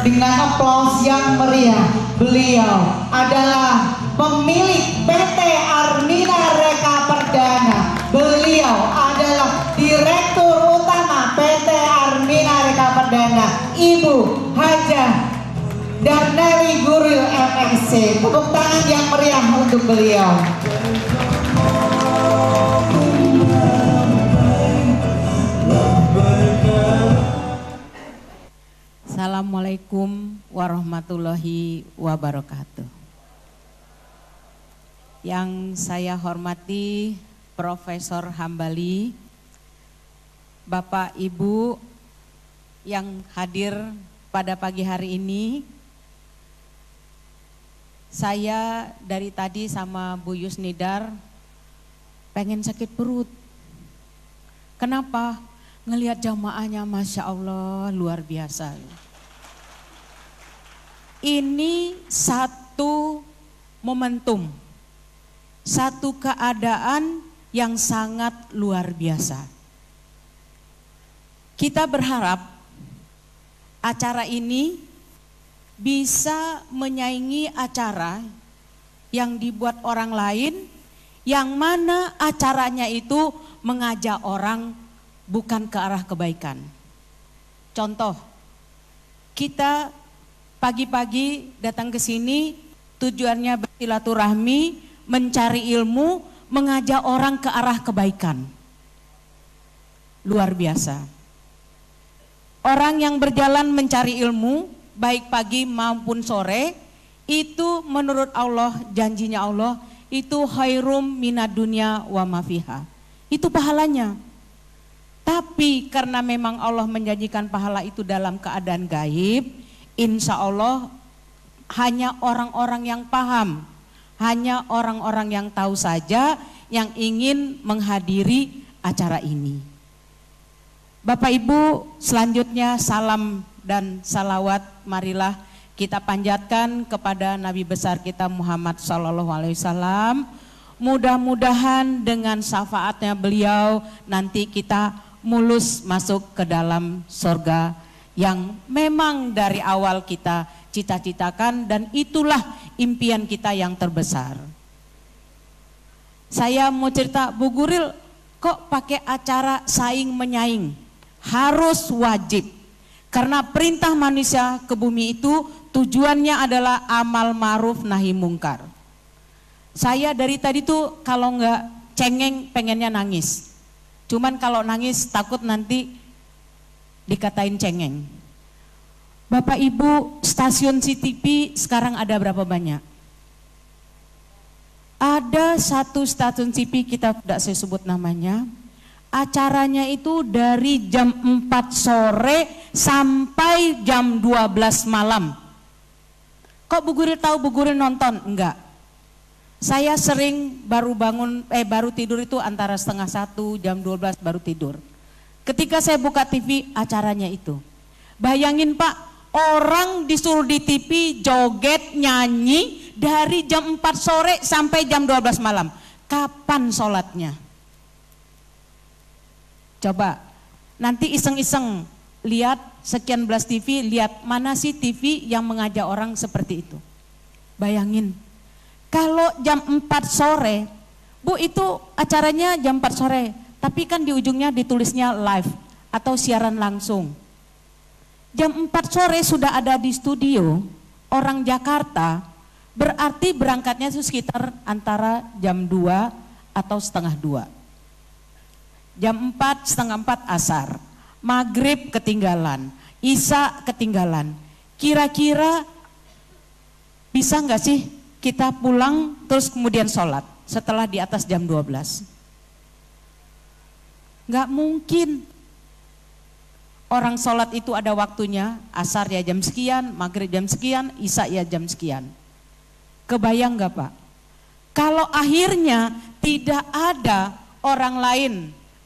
dengan aplaus yang meriah. Beliau adalah pemilik PT Armina Reka Perdana. Beliau adalah Direktur Utama PT Armina Reka Perdana, Ibu Hajah Darneri Guril MSC. Tepuk tangan yang meriah untuk beliau. Assalamualaikum warahmatullahi wabarakatuh. Yang saya hormati Profesor Hambali, Bapak Ibu yang hadir pada pagi hari ini. Saya dari tadi sama Bu Yusnidar pengen sakit perut. Kenapa? Ngelihat jamaahnya Masya Allah luar biasa. Ini satu momentum, satu keadaan yang sangat luar biasa. Kita berharap acara ini bisa menyaingi acara yang dibuat orang lain, yang mana acaranya itu mengajak orang bukan ke arah kebaikan. Contoh, kita pagi-pagi datang ke sini tujuannya bersilaturahmi, mencari ilmu, mengajak orang ke arah kebaikan. Luar biasa. Orang yang berjalan mencari ilmu, baik pagi maupun sore, itu menurut Allah, janjinya Allah, itu khairum minad dunya wa ma fiha. Itu pahalanya. Tapi karena memang Allah menjanjikan pahala itu dalam keadaan gaib, insya Allah hanya orang-orang yang paham, hanya orang-orang yang tahu saja yang ingin menghadiri acara ini. Bapak Ibu, selanjutnya salam dan salawat marilah kita panjatkan kepada Nabi besar kita Muhammad SAW. Mudah-mudahan dengan syafaatnya beliau nanti kita mulus masuk ke dalam surga yang memang dari awal kita cita-citakan, dan itulah impian kita yang terbesar. Saya mau cerita, Bu Guril kok pakai acara saing menyaing? Harus wajib, karena perintah manusia ke bumi itu tujuannya adalah amal ma'ruf nahi mungkar. Saya dari tadi tuh kalau nggak cengeng pengennya nangis, cuman kalau nangis takut nanti dikatain cengeng. Bapak Ibu, stasiun CTV sekarang ada berapa banyak? Ada satu stasiun TV, kita tidak saya sebut namanya. Acaranya itu dari jam 4 sore sampai jam 12 malam. Kok Bu Guri tahu Bu Guri nonton? Enggak. Saya sering baru tidur itu antara 12:30, jam 12 baru tidur. Ketika saya buka TV, acaranya itu. Bayangin Pak, orang disuruh di TV joget, nyanyi dari jam 4 sore sampai jam 12 malam. Kapan sholatnya? Coba, nanti iseng-iseng lihat sekian belas TV, lihat mana sih TV yang mengajak orang seperti itu. Bayangin. Kalau jam 4 sore, Bu itu acaranya jam 4 sore, tapi kan di ujungnya ditulisnya live atau siaran langsung. Jam 4 sore sudah ada di studio, orang Jakarta, berarti berangkatnya itu sekitar antara jam 2 atau setengah 2. Jam 4, setengah 4 asar, maghrib ketinggalan, isya ketinggalan. Kira-kira bisa nggak sih kita pulang terus kemudian sholat setelah di atas jam 12? Nggak mungkin. Orang sholat itu ada waktunya, asar ya jam sekian, maghrib jam sekian, isya ya jam sekian. Kebayang nggak Pak? Kalau akhirnya tidak ada orang lain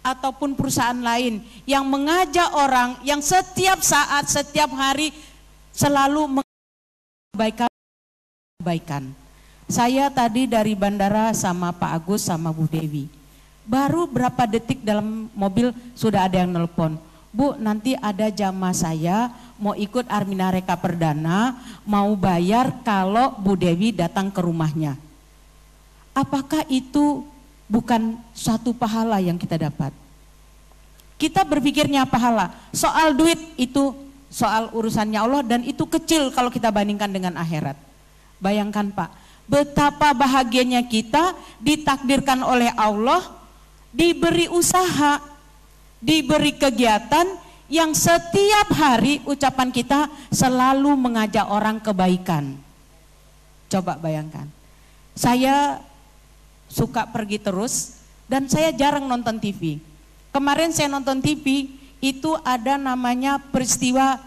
ataupun perusahaan lain yang mengajak orang yang setiap saat, setiap hari selalu kebaikan. Saya tadi dari bandara sama Pak Agus sama Bu Dewi. Baru berapa detik dalam mobil sudah ada yang nelpon. Bu, nanti ada jamaah saya mau ikut Armina Reka Perdana, mau bayar kalau Bu Dewi datang ke rumahnya. Apakah itu bukan suatu pahala yang kita dapat? Kita berpikirnya pahala. Soal duit itu soal urusannya Allah dan itu kecil kalau kita bandingkan dengan akhirat. Bayangkan Pak, betapa bahagianya kita ditakdirkan oleh Allah, diberi usaha, diberi kegiatan yang setiap hari ucapan kita selalu mengajak orang kebaikan. Coba bayangkan. Saya suka pergi terus dan saya jarang nonton TV. Kemarin saya nonton TV itu ada namanya peristiwa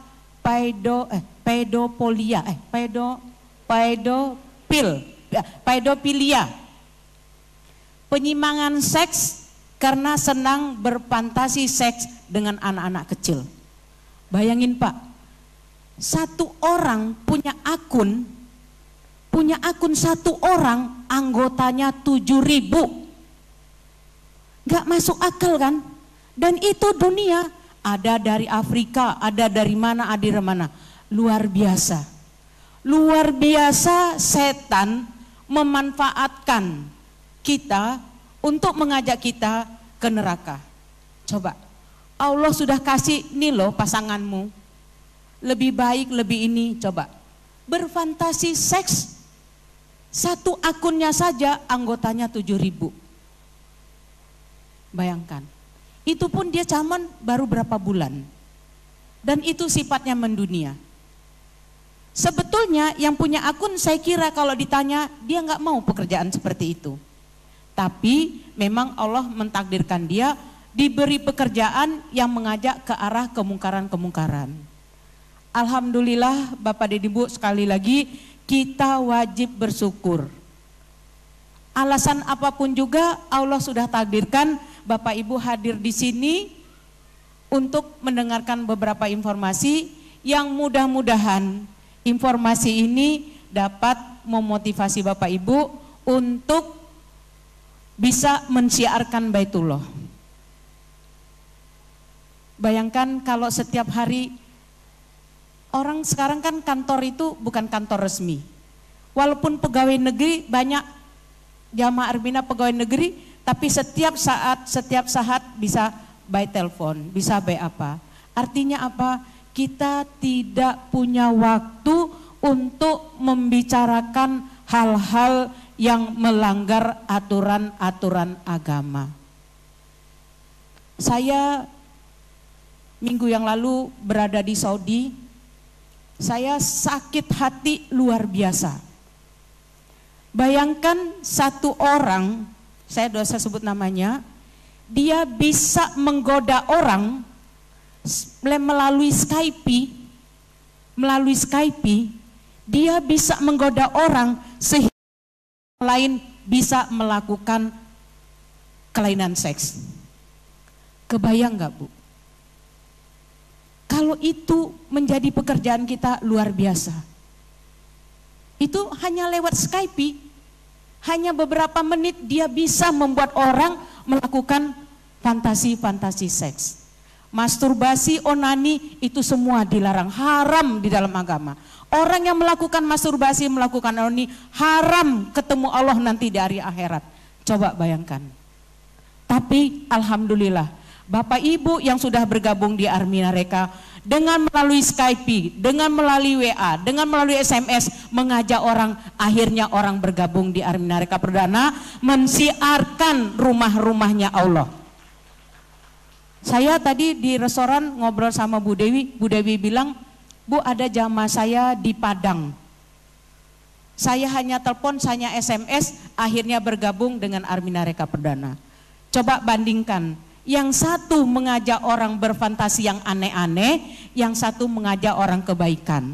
pedofilia. Penyimpangan seks karena senang berfantasi seks dengan anak-anak kecil. Bayangin Pak, satu orang punya akun satu orang anggotanya 7.000. Gak masuk akal kan? Dan itu dunia, ada dari Afrika, ada dari mana, ada dari mana. Luar biasa. Luar biasa setan memanfaatkan kita untuk mengajak kita ke neraka. Coba, Allah sudah kasih nih loh pasanganmu. Lebih baik, lebih ini, coba. Berfantasi seks, satu akunnya saja anggotanya 7.000. Bayangkan. Itu pun dia cuman baru berapa bulan. Dan itu sifatnya mendunia. Sebetulnya yang punya akun saya kira kalau ditanya dia nggak mau pekerjaan seperti itu. Tapi memang Allah mentakdirkan dia diberi pekerjaan yang mengajak ke arah kemungkaran-kemungkaran. Alhamdulillah Bapak dan Ibu, sekali lagi kita wajib bersyukur. Alasan apapun juga Allah sudah takdirkan Bapak Ibu hadir di sini untuk mendengarkan beberapa informasi yang mudah-mudahan informasi ini dapat memotivasi Bapak Ibu untuk bisa mensiarkan Baitullah. Bayangkan kalau setiap hari orang sekarang kan kantor itu bukan kantor resmi. Walaupun pegawai negeri banyak jamaah Armina pegawai negeri, tapi setiap saat bisa by telepon, bisa by apa. Artinya apa? Kita tidak punya waktu untuk membicarakan hal-hal yang melanggar aturan-aturan agama. Saya minggu yang lalu berada di Saudi, saya sakit hati luar biasa. Bayangkan satu orang, saya dosa sebut namanya, dia bisa menggoda orang melalui Skype, dia dia bisa menggoda orang sehingga lain bisa melakukan kelainan seks. Kebayang nggak, Bu? Kalau itu menjadi pekerjaan kita luar biasa. Itu hanya lewat Skype, hanya beberapa menit dia bisa membuat orang melakukan fantasi-fantasi seks. Masturbasi, onani itu semua dilarang, haram di dalam agama. Orang yang melakukan masturbasi, melakukan onani, haram ketemu Allah nanti di hari akhirat. Coba bayangkan. Tapi alhamdulillah, Bapak Ibu yang sudah bergabung di Armina Reka, dengan melalui Skype, dengan melalui WA, dengan melalui SMS, mengajak orang, akhirnya orang bergabung di Armina Reka Perdana, mensiarkan rumah-rumahnya Allah. Saya tadi di restoran ngobrol sama Bu Dewi bilang, Bu, ada jamaah saya di Padang. Saya hanya telepon, saya SMS, akhirnya bergabung dengan Armina Reka Perdana. Coba bandingkan, yang satu mengajak orang berfantasi yang aneh-aneh, yang satu mengajak orang kebaikan.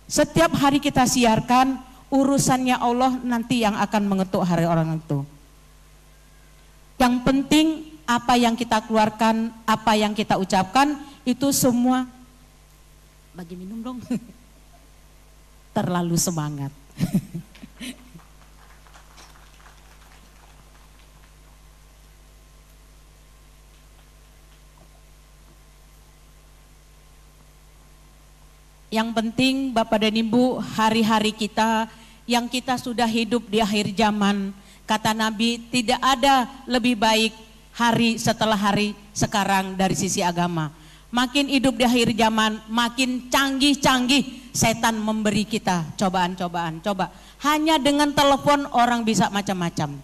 Setiap hari kita siarkan, urusannya Allah nanti yang akan mengetuk hari orang itu. Yang penting apa yang kita keluarkan, apa yang kita ucapkan, itu semua, bagi minum dong, terlalu semangat. Yang penting Bapak dan Ibu, hari-hari kita yang kita sudah hidup di akhir zaman, kata Nabi, tidak ada lebih baik hari setelah hari sekarang dari sisi agama. Makin hidup di akhir zaman, makin canggih-canggih setan memberi kita cobaan-cobaan. Coba, hanya dengan telepon orang bisa macam-macam.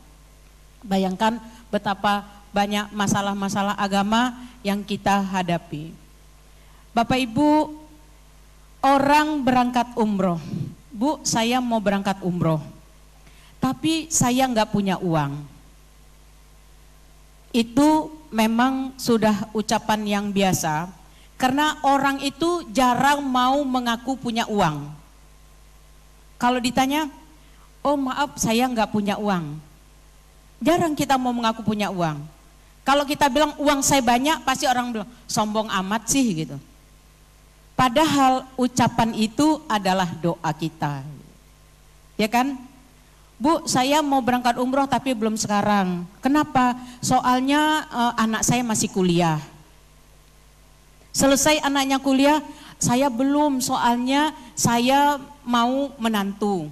Bayangkan betapa banyak masalah-masalah agama yang kita hadapi. Bapak Ibu, orang berangkat umroh. Bu, saya mau berangkat umroh, tapi saya nggak punya uang. Itu memang sudah ucapan yang biasa, karena orang itu jarang mau mengaku punya uang. Kalau ditanya, oh maaf saya nggak punya uang, jarang kita mau mengaku punya uang. Kalau kita bilang uang saya banyak, pasti orang bilang sombong amat sih gitu. Padahal ucapan itu adalah doa kita, ya kan? Bu, saya mau berangkat umroh tapi belum sekarang. Kenapa? Soalnya anak saya masih kuliah. Selesai anaknya kuliah, saya belum, soalnya saya mau menantu.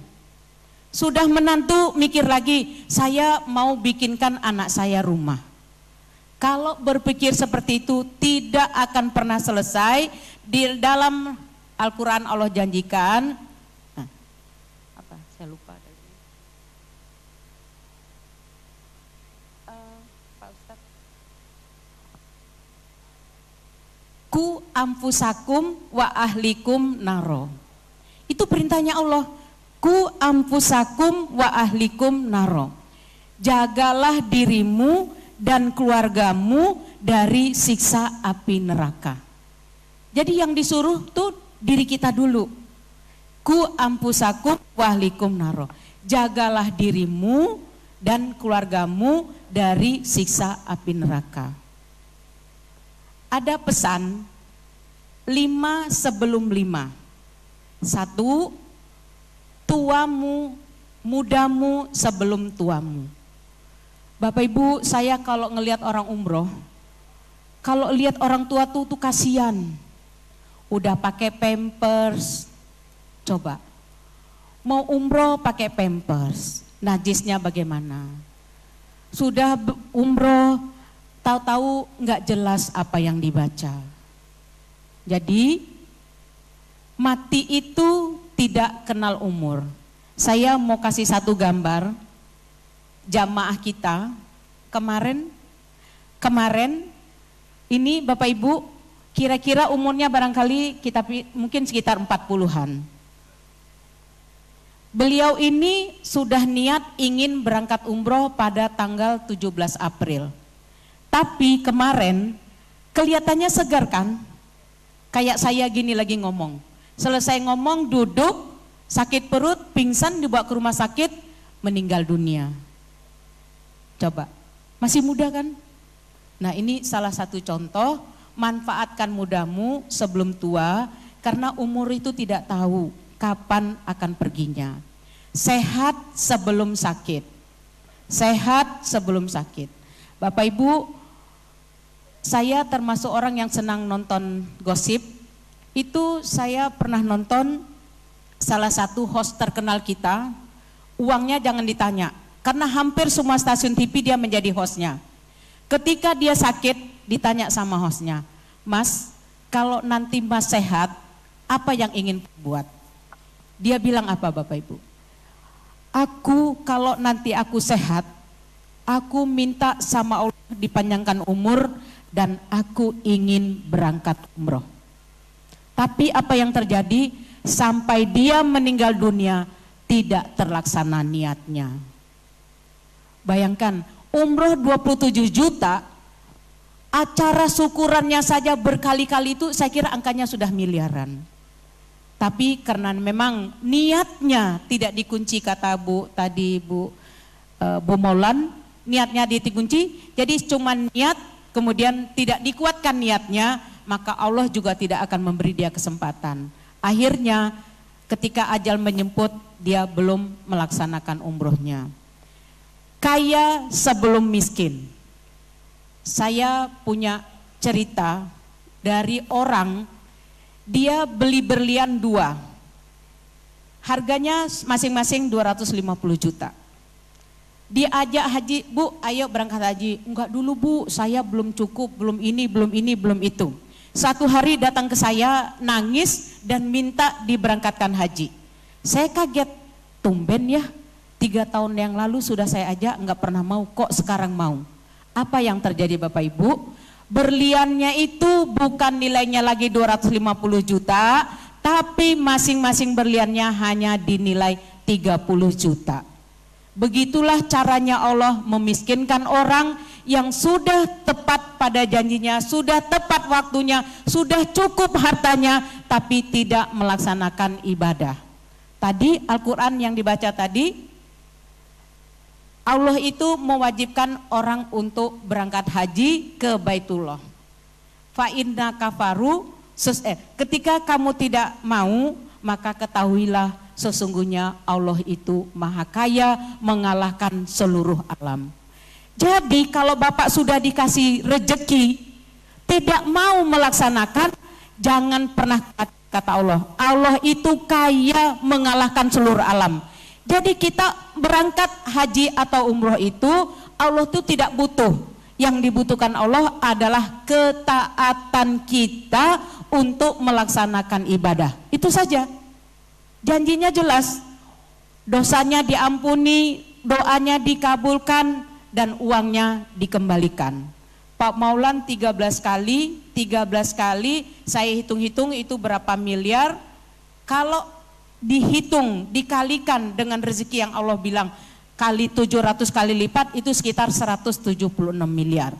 Sudah menantu, mikir lagi, saya mau bikinkan anak saya rumah. Kalau berpikir seperti itu tidak akan pernah selesai. Di dalam Al-Quran Allah janjikan, apa? Saya lupa. Pak Ustadz. Ku amfusakum wa ahlikum naro. Itu perintahnya Allah. Ku amfusakum wa ahlikum naro. Jagalah dirimu dan keluargamu dari siksa api neraka. Jadi yang disuruh tuh diri kita dulu. Ku ampusakum wahlikum naro. Jagalah dirimu dan keluargamu dari siksa api neraka. Ada pesan 5 sebelum 5. 1, tuamu, mudamu sebelum tuamu. Bapak Ibu, saya kalau ngelihat orang umroh, kalau lihat orang tua tuh kasihan. Udah pakai pampers, coba mau umroh pakai pampers, najisnya bagaimana? Sudah umroh, tahu-tahu nggak jelas apa yang dibaca. Jadi mati itu tidak kenal umur. Saya mau kasih satu gambar jamaah kita kemarin ini Bapak Ibu. Kira-kira umurnya barangkali kita mungkin sekitar 40-an. Beliau ini sudah niat ingin berangkat umroh pada tanggal 17 April. Tapi kemarin kelihatannya segar kan? Kayak saya gini lagi ngomong. Selesai ngomong duduk, sakit perut, pingsan, dibawa ke rumah sakit, meninggal dunia. Coba, masih muda kan? Nah, ini salah satu contoh, manfaatkan mudamu sebelum tua, karena umur itu tidak tahu kapan akan perginya. Sehat sebelum sakit. Sehat sebelum sakit. Bapak Ibu, saya termasuk orang yang senang nonton gosip. Itu saya pernah nonton salah satu host terkenal kita, uangnya jangan ditanya, karena hampir semua stasiun TV dia menjadi hostnya. Ketika dia sakit, ditanya sama hostnya, Mas, kalau nanti Mas sehat, apa yang ingin buat? Dia bilang apa Bapak Ibu? Aku kalau nanti aku sehat, aku minta sama Allah dipanjangkan umur dan aku ingin berangkat umroh. Tapi apa yang terjadi? Sampai dia meninggal dunia tidak terlaksana niatnya. Bayangkan, umroh 27 juta, acara syukurannya saja berkali-kali itu saya kira angkanya sudah miliaran. Tapi karena memang niatnya tidak dikunci, kata Bu tadi Bu Maulan, niatnya dikunci, jadi cuma niat kemudian tidak dikuatkan niatnya, maka Allah juga tidak akan memberi dia kesempatan. Akhirnya ketika ajal menjemput dia belum melaksanakan umrohnya. Kaya sebelum miskin. Saya punya cerita dari orang, dia beli berlian 2. Harganya masing-masing 250 juta. Dia ajak haji, Bu ayo berangkat haji. Enggak dulu Bu, saya belum cukup, belum ini, belum itu. Satu hari datang ke saya nangis dan minta diberangkatkan haji. Saya kaget, tumben ya, 3 tahun yang lalu sudah saya ajak nggak pernah mau, kok sekarang mau. Apa yang terjadi Bapak Ibu? Berliannya itu bukan nilainya lagi 250 juta, tapi masing-masing berliannya hanya dinilai 30 juta. Begitulah caranya Allah memiskinkan orang yang sudah tepat pada janjinya, sudah tepat waktunya, sudah cukup hartanya, tapi tidak melaksanakan ibadah. Tadi Al-Quran yang dibaca tadi, Allah itu mewajibkan orang untuk berangkat haji ke Baitullah. Fa inna kafaru, ketika kamu tidak mau, maka ketahuilah sesungguhnya Allah itu maha kaya, mengalahkan seluruh alam. Jadi kalau Bapak sudah dikasih rejeki, tidak mau melaksanakan, jangan pernah kata Allah, Allah itu kaya mengalahkan seluruh alam. Jadi kita berangkat haji atau umroh itu, Allah itu tidak butuh. Yang dibutuhkan Allah adalah ketaatan kita untuk melaksanakan ibadah. Itu saja. Janjinya jelas, dosanya diampuni, doanya dikabulkan, dan uangnya dikembalikan. Pak Maulan 13 kali saya hitung-hitung itu berapa miliar. Kalau dihitung, dikalikan dengan rezeki yang Allah bilang kali 700 kali lipat, itu sekitar 176 miliar.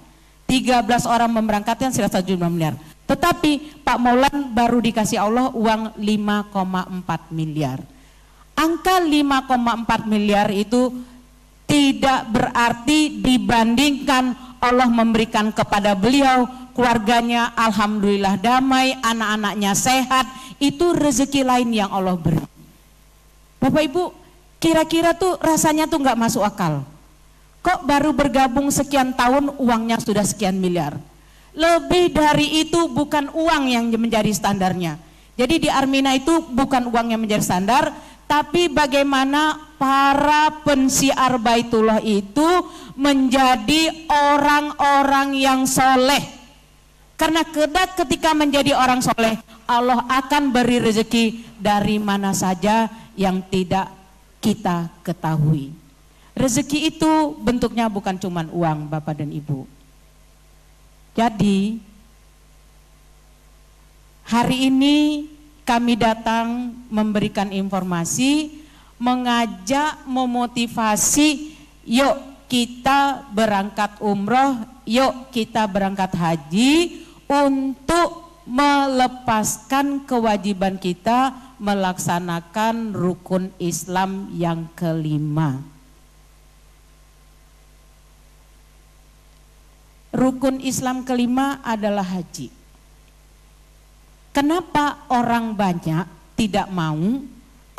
13 orang memberangkatkan 176 miliar. Tetapi Pak Maulan baru dikasih Allah uang 5,4 miliar. Angka 5,4 miliar itu tidak berarti dibandingkan Allah memberikan kepada beliau, keluarganya alhamdulillah damai, anak-anaknya sehat, itu rezeki lain yang Allah beri. Bapak Ibu, kira-kira tuh rasanya tuh nggak masuk akal. Kok baru bergabung sekian tahun uangnya sudah sekian miliar? Lebih dari itu bukan uang yang menjadi standarnya. Jadi di Armina itu bukan uang yang menjadi standar, tapi bagaimana para pensiar Baitullah itu menjadi orang-orang yang soleh. Karena ketika menjadi orang soleh, Allah akan beri rezeki dari mana saja yang tidak kita ketahui. Rezeki itu bentuknya bukan cuma uang, Bapak dan Ibu. Jadi hari ini kami datang memberikan informasi, mengajak, memotivasi, yuk kita berangkat umroh, yuk kita berangkat haji untuk melepaskan kewajiban kita melaksanakan rukun Islam yang kelima. Rukun Islam kelima adalah haji. Kenapa orang banyak tidak mau?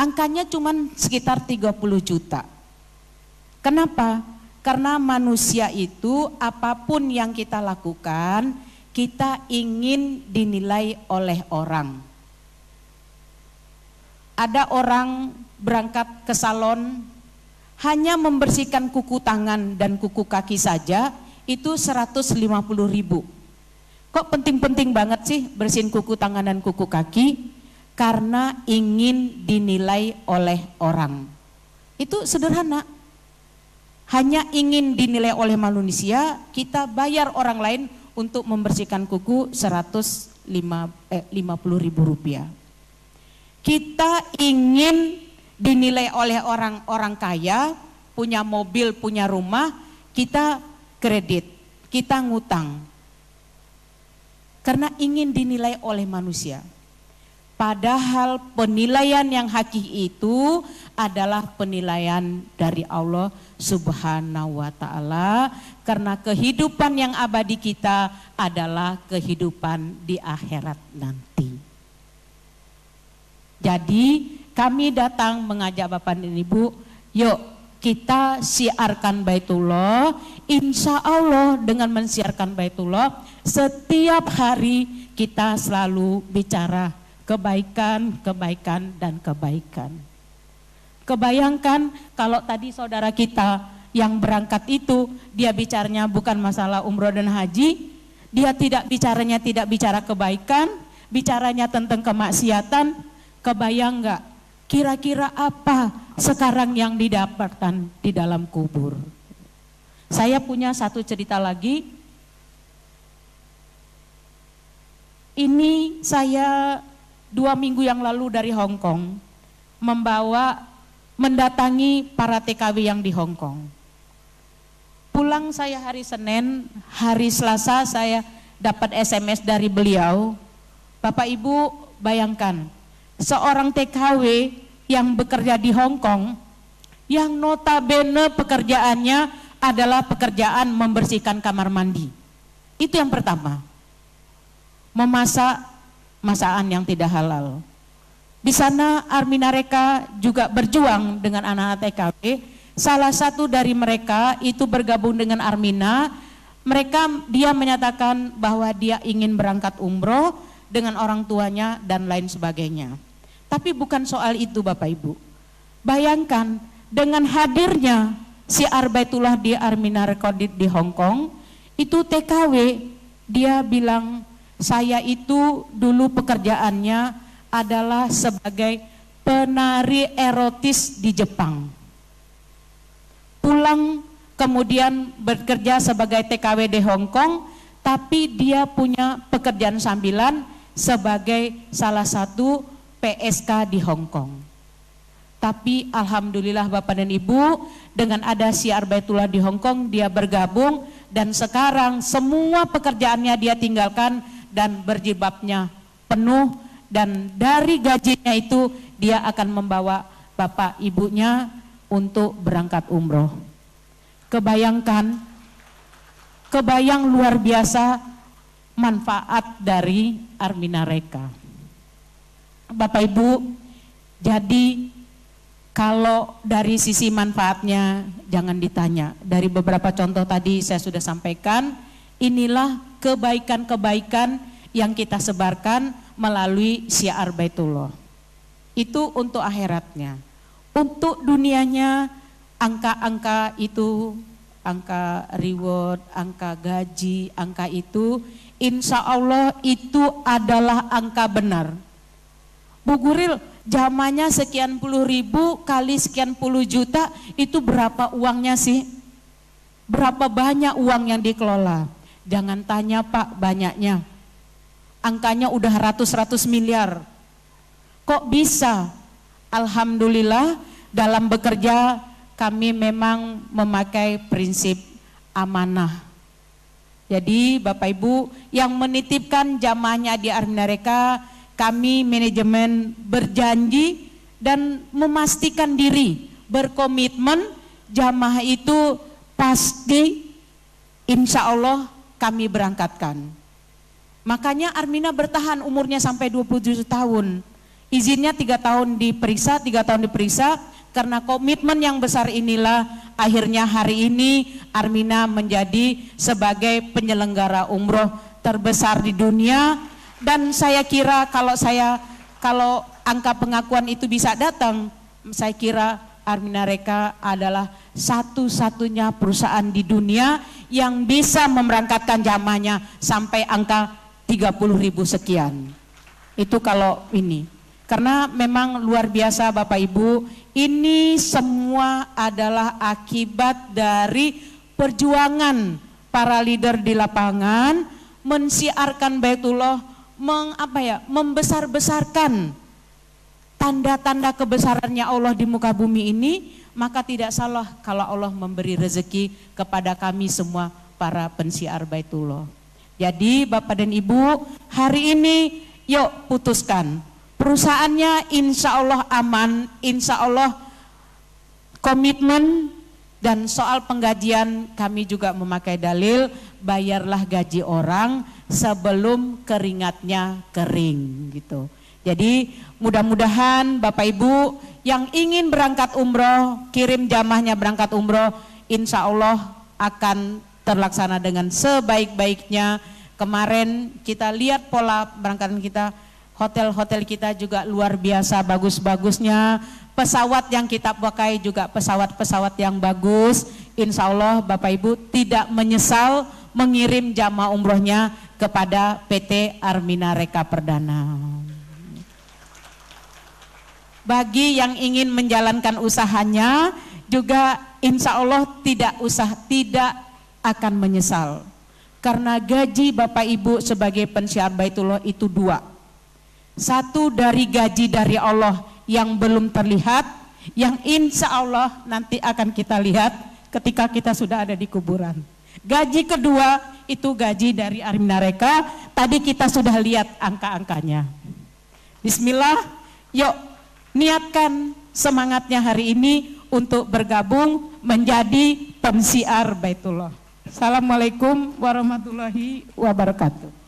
Angkanya cuma sekitar 30 juta. Kenapa? Karena manusia itu apapun yang kita lakukan, kita ingin dinilai oleh orang. Ada orang berangkat ke salon, hanya membersihkan kuku tangan dan kuku kaki saja, itu 150.000. Kok penting-penting banget sih bersihin kuku tangan dan kuku kaki? Karena ingin dinilai oleh orang. Itu sederhana. Hanya ingin dinilai oleh manusia, kita bayar orang lain untuk membersihkan kuku 150.000 rupiah. Kita ingin dinilai oleh orang-orang kaya, punya mobil, punya rumah, kita kredit, kita ngutang. Karena ingin dinilai oleh manusia. Padahal penilaian yang hakiki itu adalah penilaian dari Allah Subhanahu wa ta'ala. Karena kehidupan yang abadi kita adalah kehidupan di akhirat nanti. Jadi kami datang mengajak Bapak dan Ibu, yuk kita siarkan Baitullah. Insya Allah dengan mensiarkan Baitullah, setiap hari kita selalu bicara kebaikan, kebaikan, dan kebaikan. Kebayangkan kalau tadi saudara kita yang berangkat itu, dia bicaranya bukan masalah umroh dan haji, dia tidak bicara kebaikan, bicaranya tentang kemaksiatan. Kebayang nggak? Kira-kira apa sekarang yang didapatkan di dalam kubur? Saya punya satu cerita lagi. Ini saya 2 minggu yang lalu dari Hong Kong mendatangi para TKW yang di Hong Kong. Pulang saya hari Senin, hari Selasa saya dapat SMS dari beliau. Bapak Ibu bayangkan, seorang TKW yang bekerja di Hong Kong, yang notabene pekerjaannya adalah pekerjaan membersihkan kamar mandi. Itu yang pertama. Memasak masakan yang tidak halal. Di sana Arminareka juga berjuang dengan anak-anak TKW. Salah satu dari mereka itu bergabung dengan Armina. Dia menyatakan bahwa dia ingin berangkat umroh dengan orang tuanya dan lain sebagainya. Tapi bukan soal itu Bapak Ibu. Bayangkan dengan hadirnya siar Baitullah di Arminareka di Hong Kong, itu TKW, dia bilang, saya itu dulu pekerjaannya adalah sebagai penari erotis di Jepang. Pulang kemudian bekerja sebagai TKW di Hong Kong, tapi dia punya pekerjaan sambilan sebagai salah satu PSK di Hong Kong. Tapi alhamdulillah Bapak dan Ibu, dengan ada siar Baitullah di Hong Kong, dia bergabung dan sekarang semua pekerjaannya dia tinggalkan dan berjilbabnya penuh, dan dari gajinya itu dia akan membawa bapak ibunya untuk berangkat umroh. Kebayang luar biasa manfaat dari Arminareka. Bapak Ibu, jadi kalau dari sisi manfaatnya jangan ditanya. Dari beberapa contoh tadi saya sudah sampaikan, inilah kebaikan-kebaikan yang kita sebarkan melalui syiar Baitullah. Itu untuk akhiratnya. Untuk dunianya, angka-angka itu, angka reward, angka gaji, angka itu, insya Allah itu adalah angka benar. Bu Guril, zamannya sekian puluh ribu kali sekian puluh juta, itu berapa uangnya sih? Berapa banyak uang yang dikelola? Jangan tanya Pak banyaknya. Angkanya udah ratus-ratus miliar. Kok bisa? Alhamdulillah dalam bekerja kami memang memakai prinsip amanah. Jadi Bapak Ibu yang menitipkan jamaahnya di Arminareka, kami manajemen berjanji dan memastikan diri, berkomitmen jamaah itu pasti insya Allah kami berangkatkan. Makanya Armina bertahan umurnya sampai 27 tahun. Izinnya 3 tahun diperiksa, 3 tahun diperiksa. Karena komitmen yang besar inilah akhirnya hari ini Armina menjadi sebagai penyelenggara umroh terbesar di dunia. Dan saya kira kalau angka pengakuan itu bisa datang, saya kira Armina Reka adalah satu-satunya perusahaan di dunia yang bisa memberangkatkan jamaahnya sampai angka 30.000 sekian. Itu kalau ini. Karena memang luar biasa Bapak Ibu, ini semua adalah akibat dari perjuangan para leader di lapangan, mensiarkan Baitullah, membesar-besarkan tanda-tanda kebesarannya Allah di muka bumi ini. Maka tidak salah kalau Allah memberi rezeki kepada kami semua para pensiar Baitullah. Jadi Bapak dan Ibu, hari ini yuk putuskan. Perusahaannya insya Allah aman, insya Allah komitmen, dan soal penggajian kami juga memakai dalil, bayarlah gaji orang sebelum keringatnya kering gitu. Jadi mudah-mudahan Bapak Ibu yang ingin berangkat umroh, kirim jamaahnya berangkat umroh, insya Allah akan terlaksana dengan sebaik-baiknya. Kemarin kita lihat pola berangkatan kita, hotel-hotel kita juga luar biasa bagus-bagusnya. Pesawat yang kita pakai juga pesawat-pesawat yang bagus. Insya Allah Bapak Ibu tidak menyesal mengirim jamaah umrohnya kepada PT Armina Reka Perdana. Bagi yang ingin menjalankan usahanya juga insya Allah tidak akan menyesal. Karena gaji Bapak Ibu sebagai pensiar Baitullah itu 2. Satu dari gaji dari Allah yang belum terlihat, yang insya Allah nanti akan kita lihat ketika kita sudah ada di kuburan. Gaji kedua itu gaji dari Armina Reka, tadi kita sudah lihat angka-angkanya. Bismillah, yuk niatkan semangatnya hari ini untuk bergabung menjadi pensiar Baitullah. Assalamualaikum warahmatullahi wabarakatuh.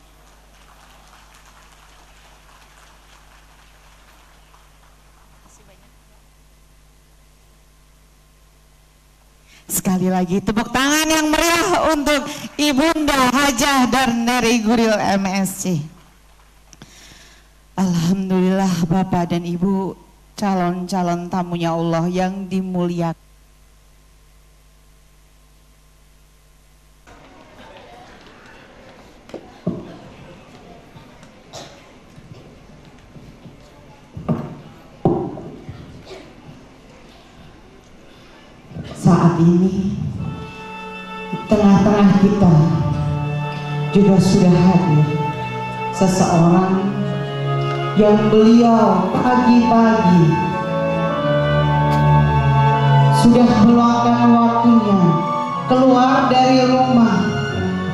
Sekali lagi tepuk tangan yang meriah untuk Ibunda Hajah Darneri Guril MSC. Alhamdulillah Bapak dan Ibu calon-calon tamunya Allah yang dimuliakan. Saat ini di tengah-tengah kita juga sudah hadir seseorang yang beliau pagi-pagi sudah meluangkan waktunya keluar dari rumah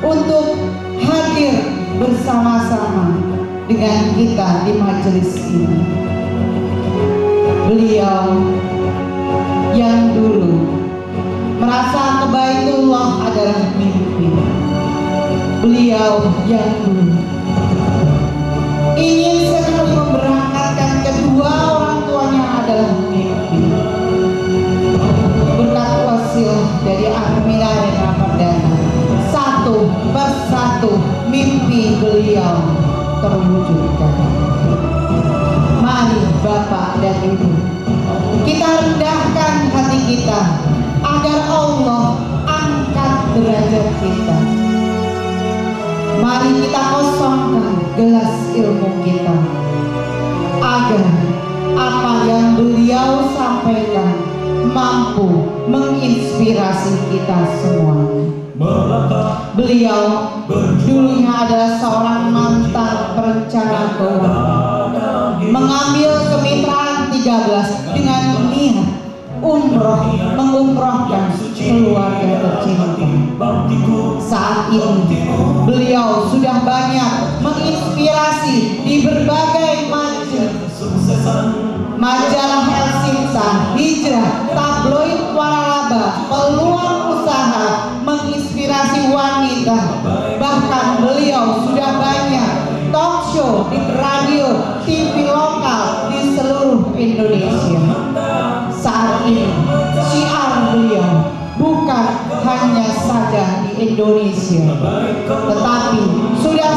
untuk hadir bersama-sama dengan kita di majelis ini. Beliau yang dulu merasa ke Baitullah adalah mimpi. Beliau yang dulu ingin sekali memberangkatkan kedua orang tuanya adalah mimpi. Berkat wasilah dari Armina Reka Perdana, satu persatu mimpi beliau terwujudkan. Mari Bapak dan Ibu, kita rendahkan hati kita agar Allah angkat derajat kita. Mari kita kosongkan gelas ilmu kita agar apa yang beliau sampaikan mampu menginspirasi kita semuanya. Beliau dulunya adalah seorang mantan perencana keuangan, mengambil kemitraan 13 dengan niat umroh mengumrohkan keluarga tercinta. Saat ini beliau sudah banyak menginspirasi di berbagai Majalah Helsinta, Hijrah, tabloid waralaba, peluang usaha, menginspirasi wanita. Bahkan beliau sudah banyak talk show di radio, TV lokal di seluruh Indonesia. Saat ini syiar beliau bukan hanya saja di Indonesia, tetapi sudah